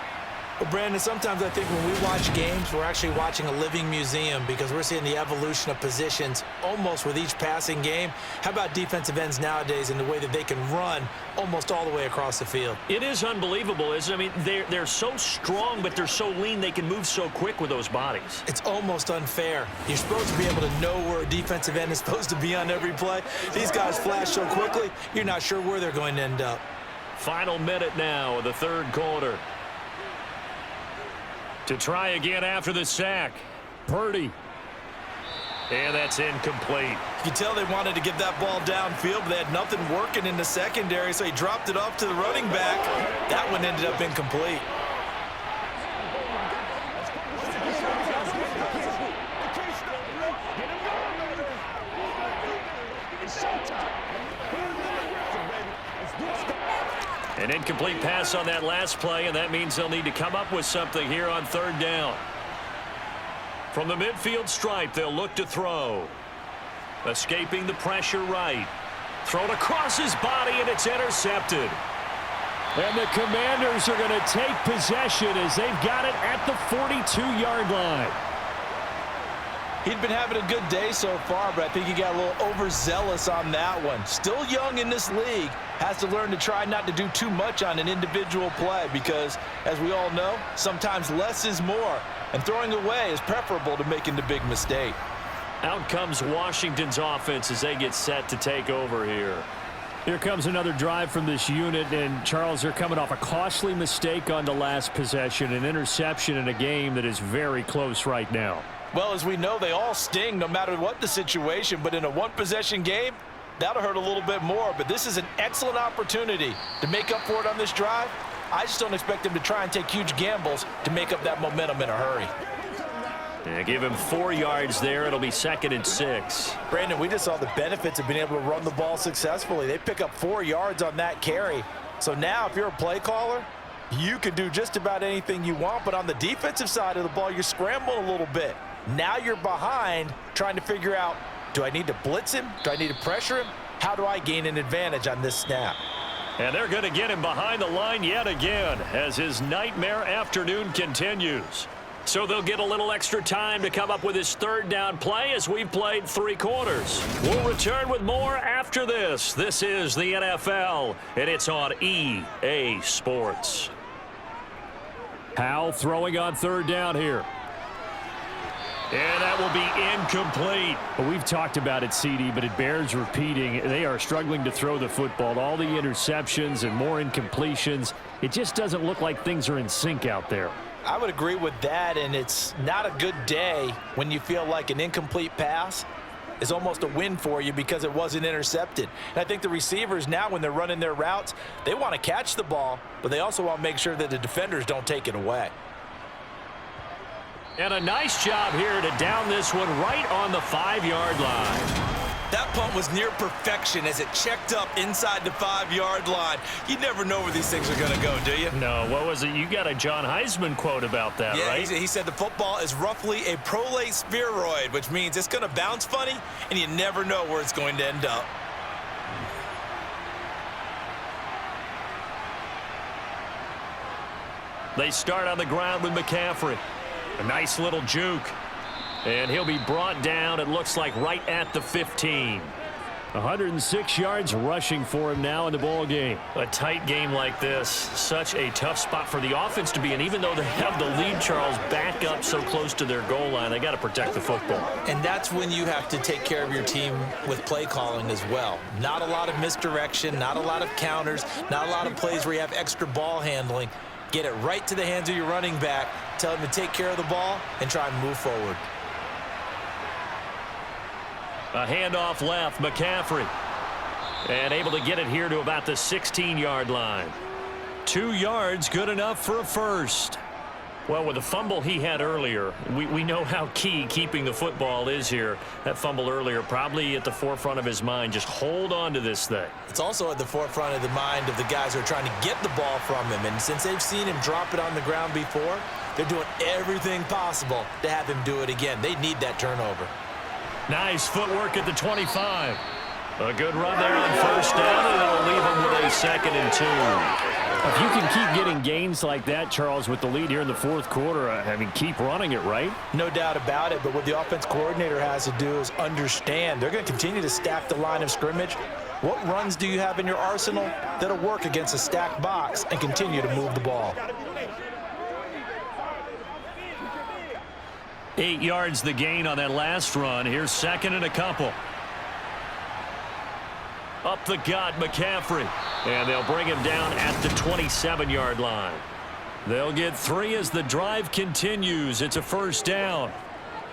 Well, Brandon, sometimes I think when we watch games, we're actually watching a living museum because we're seeing the evolution of positions almost with each passing game. How about defensive ends nowadays and the way that they can run almost all the way across the field? It is unbelievable, isn't it? I mean, they're so strong, but they're so lean. They can move so quick with those bodies. It's almost unfair. You're supposed to be able to know where a defensive end is supposed to be on every play. These guys flash so quickly, you're not sure where they're going to end up. Final minute now of the 3rd quarter. To try again after the sack. Purdy. And that's incomplete. You can tell they wanted to get that ball downfield, but they had nothing working in the secondary, so he dropped it off to the running back. That one ended up incomplete. An incomplete pass on that last play, and that means they'll need to come up with something here on 3rd down. From the midfield stripe, they'll look to throw. Escaping the pressure right. Thrown across his body, and it's intercepted. And the Commanders are going to take possession as they've got it at the 42-yard line. He'd been having a good day so far, but I think he got a little overzealous on that one. Still young in this league. Has to learn to try not to do too much on an individual play because, as we all know, sometimes less is more. And throwing away is preferable to making the big mistake. Out comes Washington's offense as they get set to take over here. Here comes another drive from this unit, and Charles, they're coming off a costly mistake on the last possession, an interception in a game that is very close right now. Well, as we know, they all sting no matter what the situation, but in a one-possession game, that'll hurt a little bit more. But this is an excellent opportunity to make up for it on this drive. I just don't expect them to try and take huge gambles to make up that momentum in a hurry. Yeah, give him 4 yards there. It'll be 2nd and 6. Brandon, we just saw the benefits of being able to run the ball successfully. They pick up 4 yards on that carry. So now if you're a play caller, you can do just about anything you want. But on the defensive side of the ball, you're scrambling a little bit. Now you're behind trying to figure out, do I need to blitz him? Do I need to pressure him? How do I gain an advantage on this snap? And they're going to get him behind the line yet again as his nightmare afternoon continues. So they'll get a little extra time to come up with his 3rd down play as we've played 3 quarters. We'll return with more after this. This is the NFL, and it's on EA Sports. Howell throwing on 3rd down here. And that will be incomplete. Well, we've talked about it, CD, but it bears repeating. They are struggling to throw the football. All the interceptions and more incompletions. It just doesn't look like things are in sync out there. I would agree with that, and it's not a good day when you feel like an incomplete pass is almost a win for you because it wasn't intercepted. And I think the receivers now, when they're running their routes, they want to catch the ball, but they also want to make sure that the defenders don't take it away. And a nice job here to down this one right on the 5-yard line. That punt was near perfection as it checked up inside the 5-yard line. You never know where these things are going to go, do you? No, what was it? You got a John Heisman quote about that, yeah, right? He said the football is roughly a prolate spheroid, which means it's going to bounce funny, and you never know where it's going to end up. They start on the ground with McCaffrey. A nice little juke. And he'll be brought down, it looks like, right at the 15. 106 yards rushing for him now in the ball game. A tight game like this, such a tough spot for the offense to be in. Even though they have the lead, Charles, back up so close to their goal line, they got to protect the football. And that's when you have to take care of your team with play calling as well. Not a lot of misdirection, not a lot of counters, not a lot of plays where you have extra ball handling. Get it right to the hands of your running back, tell him to take care of the ball, and try and move forward. A handoff left, McCaffrey. And able to get it here to about the 16-yard line. 2 yards, good enough for a first. Well, with the fumble he had earlier, we know how key keeping the football is here. That fumble earlier probably at the forefront of his mind. Just hold on to this thing. It's also at the forefront of the mind of the guys who are trying to get the ball from him. And since they've seen him drop it on the ground before, they're doing everything possible to have him do it again. They need that turnover. Nice footwork at the 25. A good run there on first down, and it'll leave him with a 2nd and 2. If you can keep getting gains like that, Charles, with the lead here in the fourth quarter, I mean, keep running it, right? No doubt about it, but what the offense coordinator has to do is understand they're going to continue to stack the line of scrimmage. What runs do you have in your arsenal that'll work against a stacked box and continue to move the ball? 8 yards the gain on that last run. Here's 2nd and a couple. Up the gut, McCaffrey. And they'll bring him down at the 27-yard line. They'll get 3 as the drive continues. It's a first down.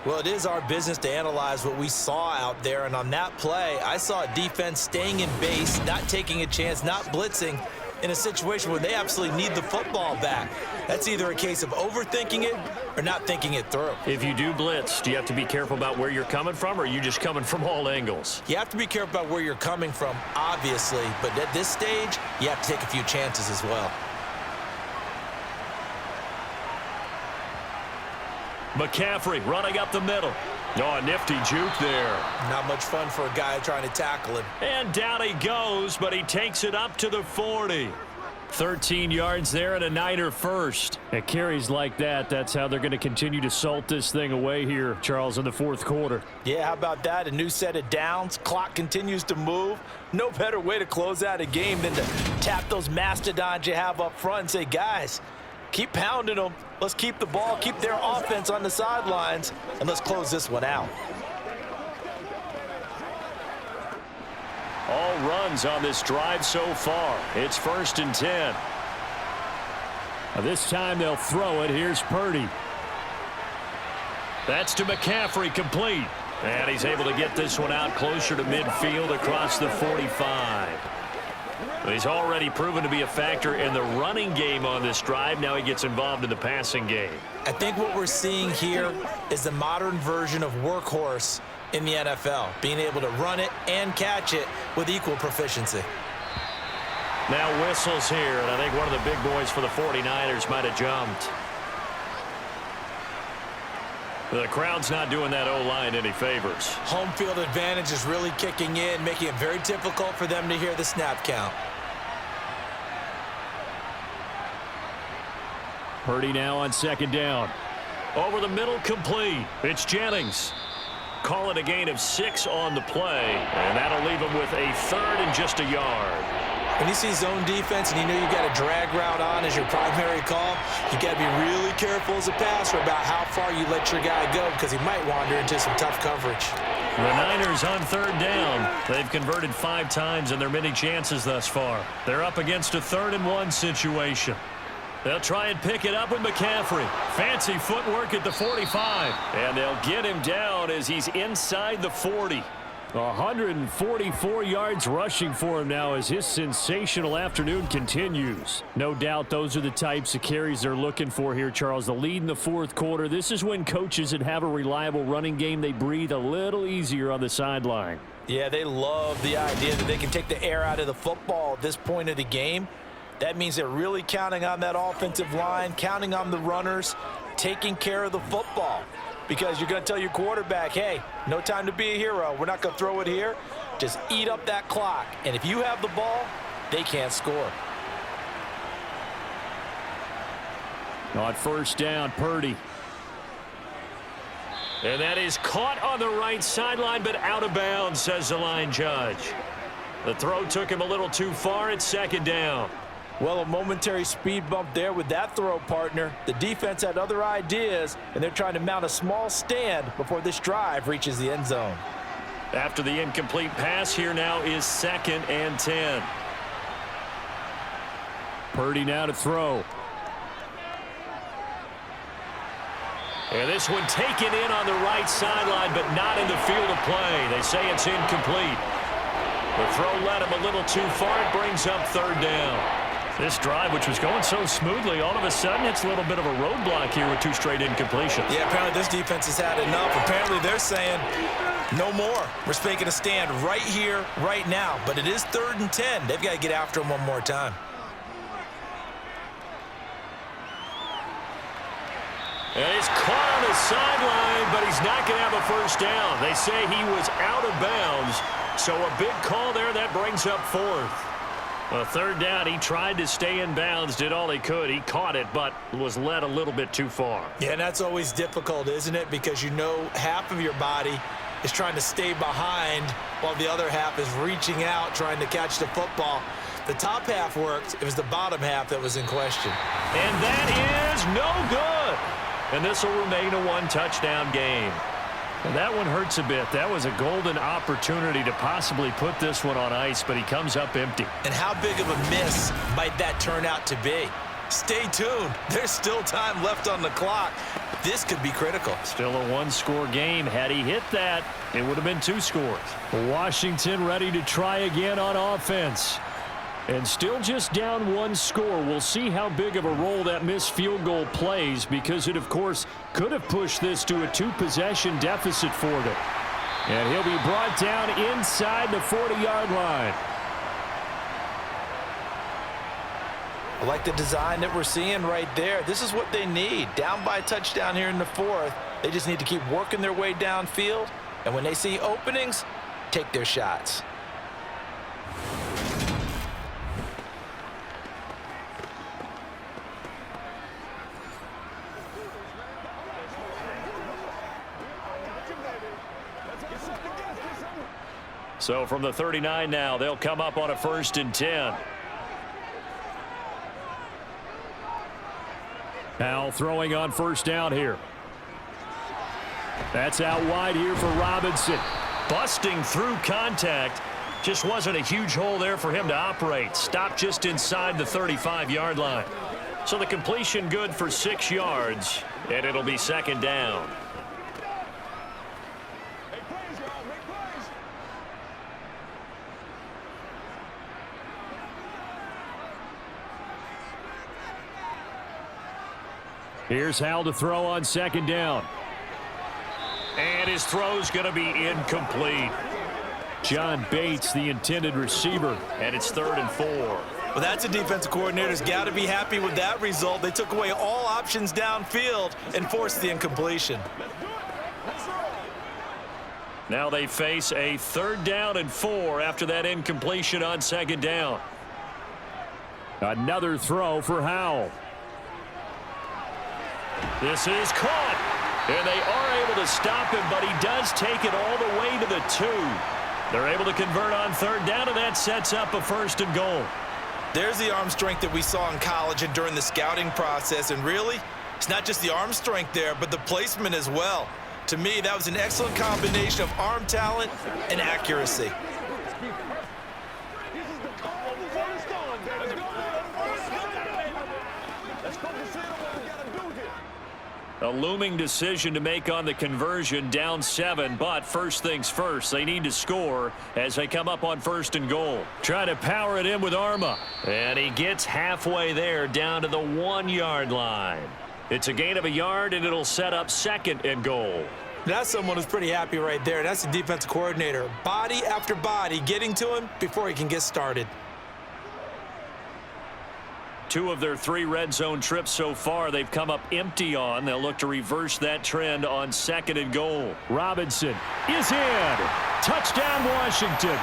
Well, it is our business to analyze what we saw out there. And on that play, I saw a defense staying in base, not taking a chance, not blitzing, in a situation where they absolutely need the football back. That's either a case of overthinking it or not thinking it through. If you do blitz, do you have to be careful about where you're coming from, or are you just coming from all angles? You have to be careful about where you're coming from, obviously, but at this stage, you have to take a few chances as well. McCaffrey running up the middle. Oh, a nifty juke there. Not much fun for a guy trying to tackle him. And down he goes, but he takes it up to the 40. 13 yards there and a Niner first. At carries like that, that's how they're going to continue to salt this thing away here, Charles, in the fourth quarter. Yeah, how about that? A new set of downs. Clock continues to move. No better way to close out a game than to tap those mastodons you have up front and say, guys, keep pounding them. Let's keep the ball, keep their offense on the sidelines, and let's close this one out. All runs on this drive so far. It's 1st and 10. This time they'll throw it. Here's Purdy. That's to McCaffrey, complete. And he's able to get this one out closer to midfield across the 45. He's already proven to be a factor in the running game on this drive. Now he gets involved in the passing game. I think what we're seeing here is the modern version of workhorse in the NFL, being able to run it and catch it with equal proficiency. Now whistles here, and I think one of the big boys for the 49ers might have jumped. The crowd's not doing that O-line any favors. Home field advantage is really kicking in, making it very difficult for them to hear the snap count. Purdy now on 2nd down. Over the middle, complete. It's Jennings. Call it a gain of 6 on the play, and that'll leave him with a 3rd and just a yard. When you see zone defense and you know you got a drag route on as your primary call, you got to be really careful as a passer about how far you let your guy go, because he might wander into some tough coverage. The Niners on 3rd down. They've converted 5 times in their many chances thus far. They're up against a 3rd and 1 situation. They'll try and pick it up with McCaffrey. Fancy footwork at the 45. And they'll get him down as he's inside the 40. 144 yards rushing for him now as his sensational afternoon continues. No doubt those are the types of carries they're looking for here, Charles. The lead in the fourth quarter. This is when coaches that have a reliable running game, they breathe a little easier on the sideline. Yeah, they love the idea that they can take the air out of the football at this point of the game. That means they're really counting on that offensive line, counting on the runners, taking care of the football. Because you're going to tell your quarterback, hey, no time to be a hero. We're not going to throw it here. Just eat up that clock. And if you have the ball, they can't score. On 1st down, Purdy. And that is caught on the right sideline, but out of bounds, says the line judge. The throw took him a little too far. It's second down. Well, a momentary speed bump there with that throw, partner. The defense had other ideas, and they're trying to mount a small stand before this drive reaches the end zone. After the incomplete pass, here now is 2nd and 10. Purdy now to throw. And this one taken in on the right sideline, but not in the field of play. They say it's incomplete. The throw led him a little too far. It brings up 3rd down. This drive, which was going so smoothly, all of a sudden it's a little bit of a roadblock here with 2 straight incompletions. Yeah, apparently this defense has had enough. Apparently they're saying no more. We're making a stand right here, right now. But it is 3rd and 10. They've got to get after him one more time. And he's caught on the sideline, but he's not going to have a first down. They say he was out of bounds, so a big call there. That brings up 4th. Well, 3rd down, he tried to stay in bounds, did all he could. He caught it, but was led a little bit too far. Yeah, and that's always difficult, isn't it? Because you know half of your body is trying to stay behind while the other half is reaching out, trying to catch the football. The top half worked. It was the bottom half that was in question. And that is no good. And this will remain a 1-touchdown game. And that one hurts a bit. That was a golden opportunity to possibly put this one on ice, but he comes up empty. And how big of a miss might that turn out to be? Stay tuned. There's still time left on the clock. This could be critical. Still a 1-score game. Had he hit that, it would have been 2 scores. Washington ready to try again on offense. And still just down 1 score. We'll see how big of a role that missed field goal plays, because it, of course, could have pushed this to a 2-possession deficit for them. And he'll be brought down inside the 40-yard line. I like the design that we're seeing right there. This is what they need. Down by a touchdown here in the 4th. They just need to keep working their way downfield. And when they see openings, take their shots. So from the 39 now, they'll come up on a 1st and 10. Now throwing on 1st down here. That's out wide here for Robinson. Busting through contact. Just wasn't a huge hole there for him to operate. Stopped just inside the 35-yard line. So the completion good for 6 yards, and it'll be 2nd down. Here's Hal to throw on 2nd down. And his throw's going to be incomplete. John Bates, the intended receiver. And it's 3rd and 4. Well, that's a defensive coordinator's got to be happy with that result. They took away all options downfield and forced the incompletion. Now they face a 3rd down and 4 after that incompletion on 2nd down. Another throw for Howell. This is caught, and they are able to stop him, but he does take it all the way to the 2. They're able to convert on 3rd down, and that sets up a 1st and goal. There's the arm strength that we saw in college and during the scouting process, and really, it's not just the arm strength there, but the placement as well. To me, that was an excellent combination of arm talent and accuracy. A looming decision to make on the conversion, down 7, but first things first, they need to score as they come up on 1st and goal. Try to power it in with Arma. And he gets halfway there, down to the 1-yard line. It's a gain of a yard, and it'll set up 2nd and goal. That's someone who's pretty happy right there. That's the defensive coordinator. Body after body, getting to him before he can get started. 2 of their 3 red zone trips so far they've come up empty on. They'll look to reverse that trend on 2nd and goal. Robinson is in. Touchdown, Washington.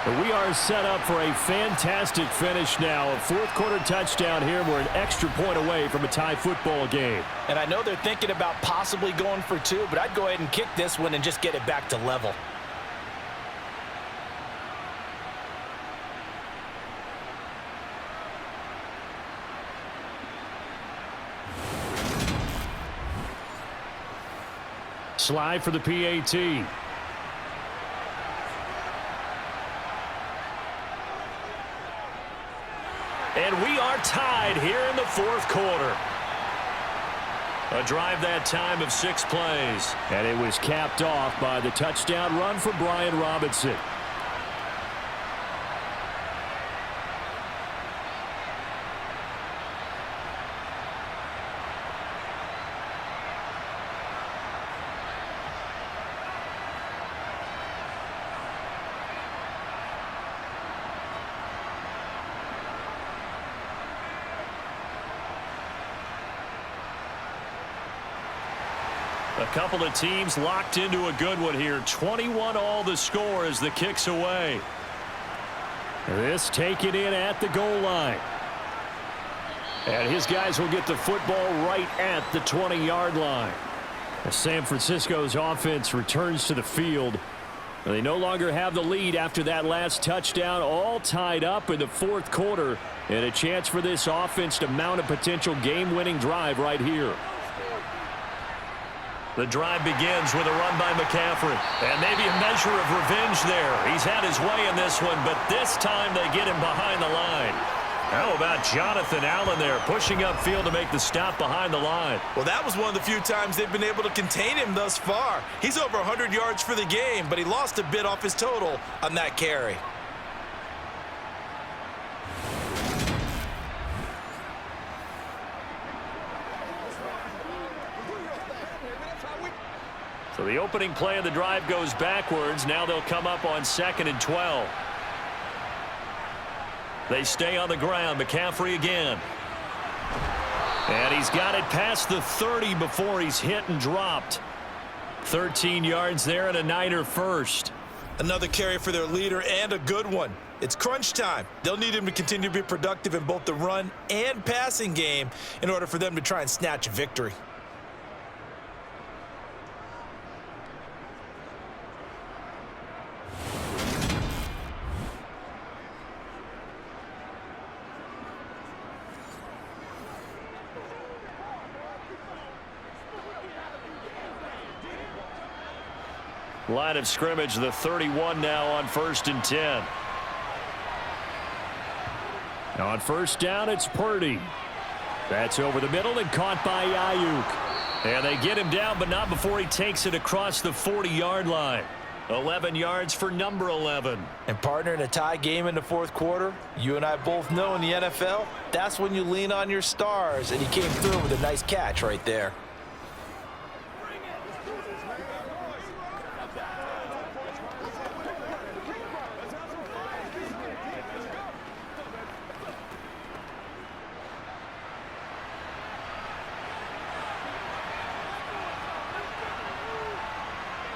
We are set up for a fantastic finish now. A fourth-quarter touchdown here. We're an extra point away from a tie football game. And I know they're thinking about possibly going for two, but I'd go ahead and kick this one and just get it back to level. Slide for the PAT. And we are tied here in the fourth quarter. A drive that time of 6 plays. And it was capped off by the touchdown run for Brian Robinson. A couple of teams locked into a good one here. 21 all the score as the kick's away. This taken in at the goal line. And his guys will get the football right at the 20-yard line. As San Francisco's offense returns to the field. They no longer have the lead after that last touchdown. All tied up in the fourth quarter. And a chance for this offense to mount a potential game-winning drive right here. The drive begins with a run by McCaffrey. And maybe a measure of revenge there. He's had his way in this one, but this time they get him behind the line. How about Jonathan Allen there, pushing upfield to make the stop behind the line? Well, that was one of the few times they've been able to contain him thus far. He's over 100 yards for the game, but he lost a bit off his total on that carry. So the opening play of the drive goes backwards. Now they'll come up on 2nd and 12. They stay on the ground. McCaffrey again. And he's got it past the 30 before he's hit and dropped. 13 yards there and a Niner first. Another carry for their leader and a good one. It's crunch time. They'll need him to continue to be productive in both the run and passing game in order for them to try and snatch a victory. Line of scrimmage, the 31 now on 1st and 10. On first down, it's Purdy. That's over the middle and caught by Ayuk. And they get him down, but not before he takes it across the 40-yard line. 11 yards for number 11. And partner, in a tie game in the fourth quarter, you and I both know in the NFL, that's when you lean on your stars, and he came through with a nice catch right there.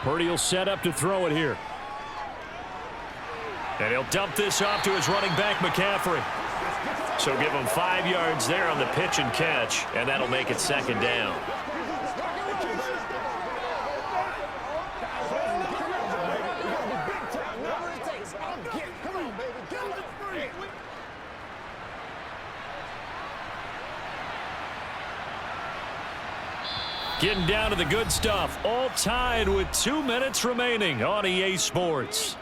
Purdy will set up to throw it here. And he'll dump this off to his running back, McCaffrey. So give him 5 yards there on the pitch and catch, and that'll make it 2nd down. Getting down to the good stuff. All tied with 2 minutes remaining on EA Sports.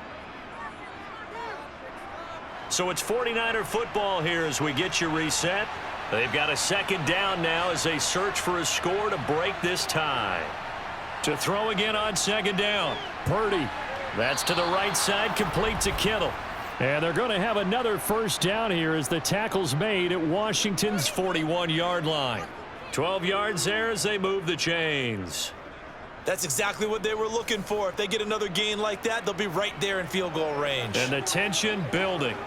So it's 49er football here as we get you reset. They've got a 2nd down now as they search for a score to break this tie. To throw again on 2nd down. Purdy. That's to the right side, complete to Kittle. And they're going to have another 1st down here as the tackle's made at Washington's 41-yard line. 12 yards there as they move the chains. That's exactly what they were looking for. If they get another gain like that, they'll be right there in field goal range. And the tension building.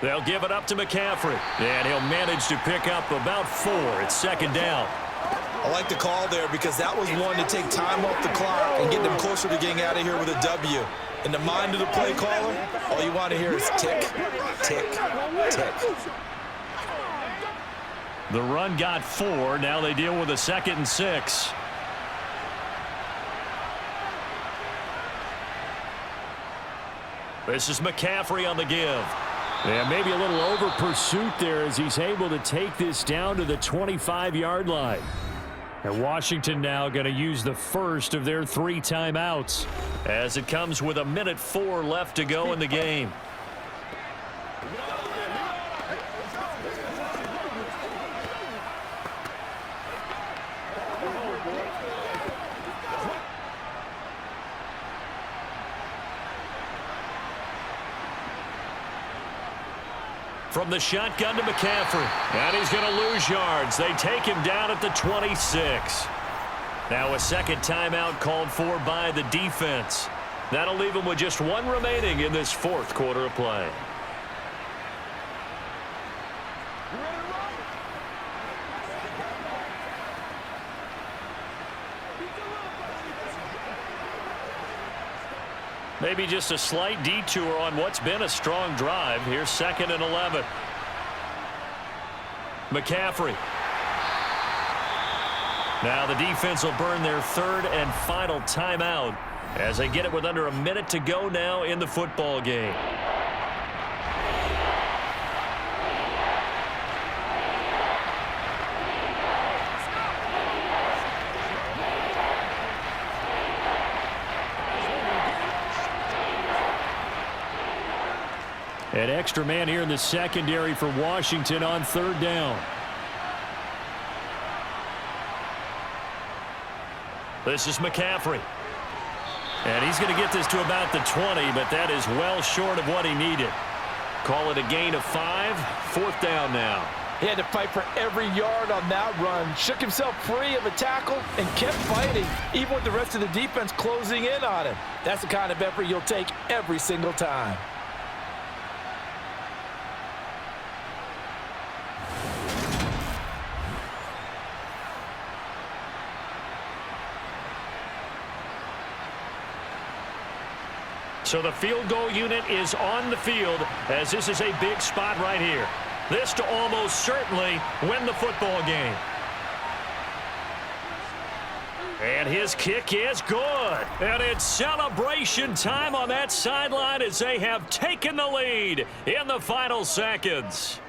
They'll give it up to McCaffrey, and he'll manage to pick up about 4. It's second down. I like the call there because that was one to take time off the clock and get them closer to getting out of here with a W. In the mind of the play caller, all you want to hear is tick, tick, tick. The run got 4. Now they deal with a 2nd and 6. This is McCaffrey on the give. And maybe a little over pursuit there as he's able to take this down to the 25-yard line. And Washington now going to use the first of their 3 timeouts, as it comes with 1:04 left to go in the game. From the shotgun to McCaffrey. And he's going to lose yards. They take him down at the 26. Now a second timeout called for by the defense. That'll leave him with just 1 remaining in this 4th quarter of play. Maybe just a slight detour on what's been a strong drive. Here's 2nd and 11. McCaffrey. Now the defense will burn their 3rd and final timeout as they get it with under 1 minute to go now in the football game. An extra man here in the secondary for Washington on 3rd down. This is McCaffrey. And he's going to get this to about the 20, but that is well short of what he needed. Call it a gain of 5. 4th down now. He had to fight for every yard on that run. Shook himself free of a tackle and kept fighting, even with the rest of the defense closing in on him. That's the kind of effort you'll take every single time. So the field goal unit is on the field as this is a big spot right here. This to almost certainly win the football game. And his kick is good. And it's celebration time on that sideline as they have taken the lead in the final seconds.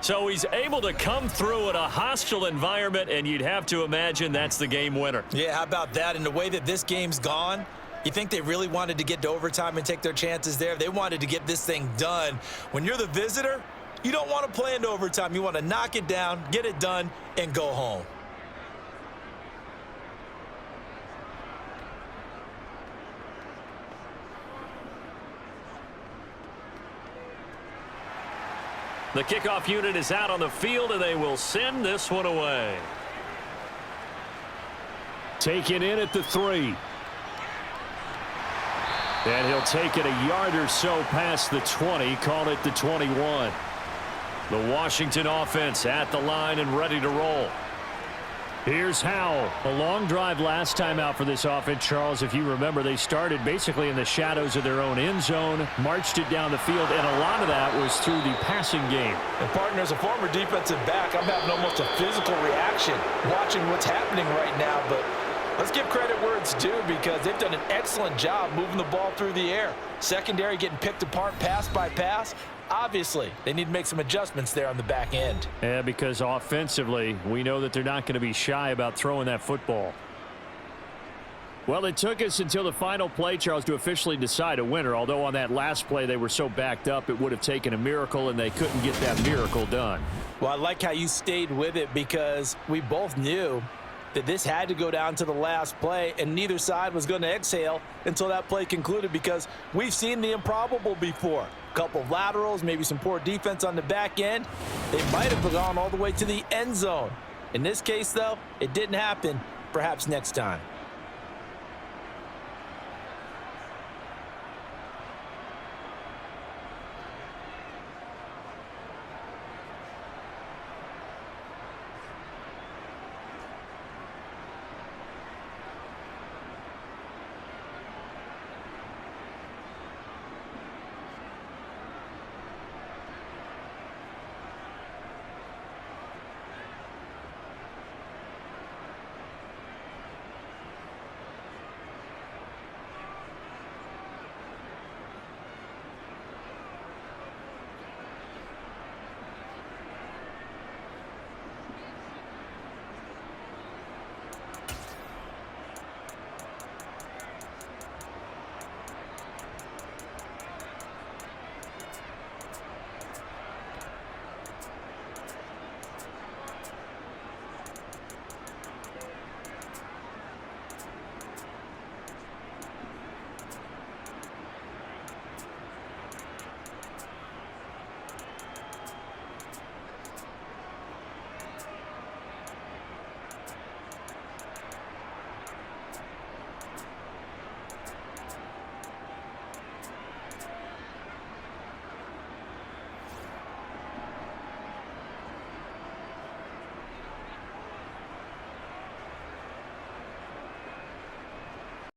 So he's able to come through in a hostile environment, and you'd have to imagine that's the game winner. Yeah, how about that? And the way that this game's gone, you think they really wanted to get to overtime and take their chances there? They wanted to get this thing done. When you're the visitor, you don't want to play into overtime. You want to knock it down, get it done, and go home. The kickoff unit is out on the field, and they will send this one away. Taken in at the 3. And he'll take it a yard or so past the 20, call it the 21. The Washington offense at the line and ready to roll. Here's Howell. A long drive last time out for this offense, Charles. If you remember, they started basically in the shadows of their own end zone, marched it down the field, and a lot of that was through the passing game. And partner, as a former defensive back, I'm having almost a physical reaction watching what's happening right now, but let's give credit where it's due because they've done an excellent job moving the ball through the air. Secondary getting picked apart pass by pass. Obviously, they need to make some adjustments there on the back end. Yeah, because offensively, we know that they're not going to be shy about throwing that football. Well, it took us until the final play, Charles, to officially decide a winner, although on that last play they were so backed up it would have taken a miracle, and they couldn't get that miracle done. Well, I like how you stayed with it because we both knew that this had to go down to the last play, and neither side was going to exhale until that play concluded because we've seen the improbable before. A couple of laterals, maybe some poor defense on the back end. They might have gone all the way to the end zone. In this case, though, it didn't happen. Perhaps next time.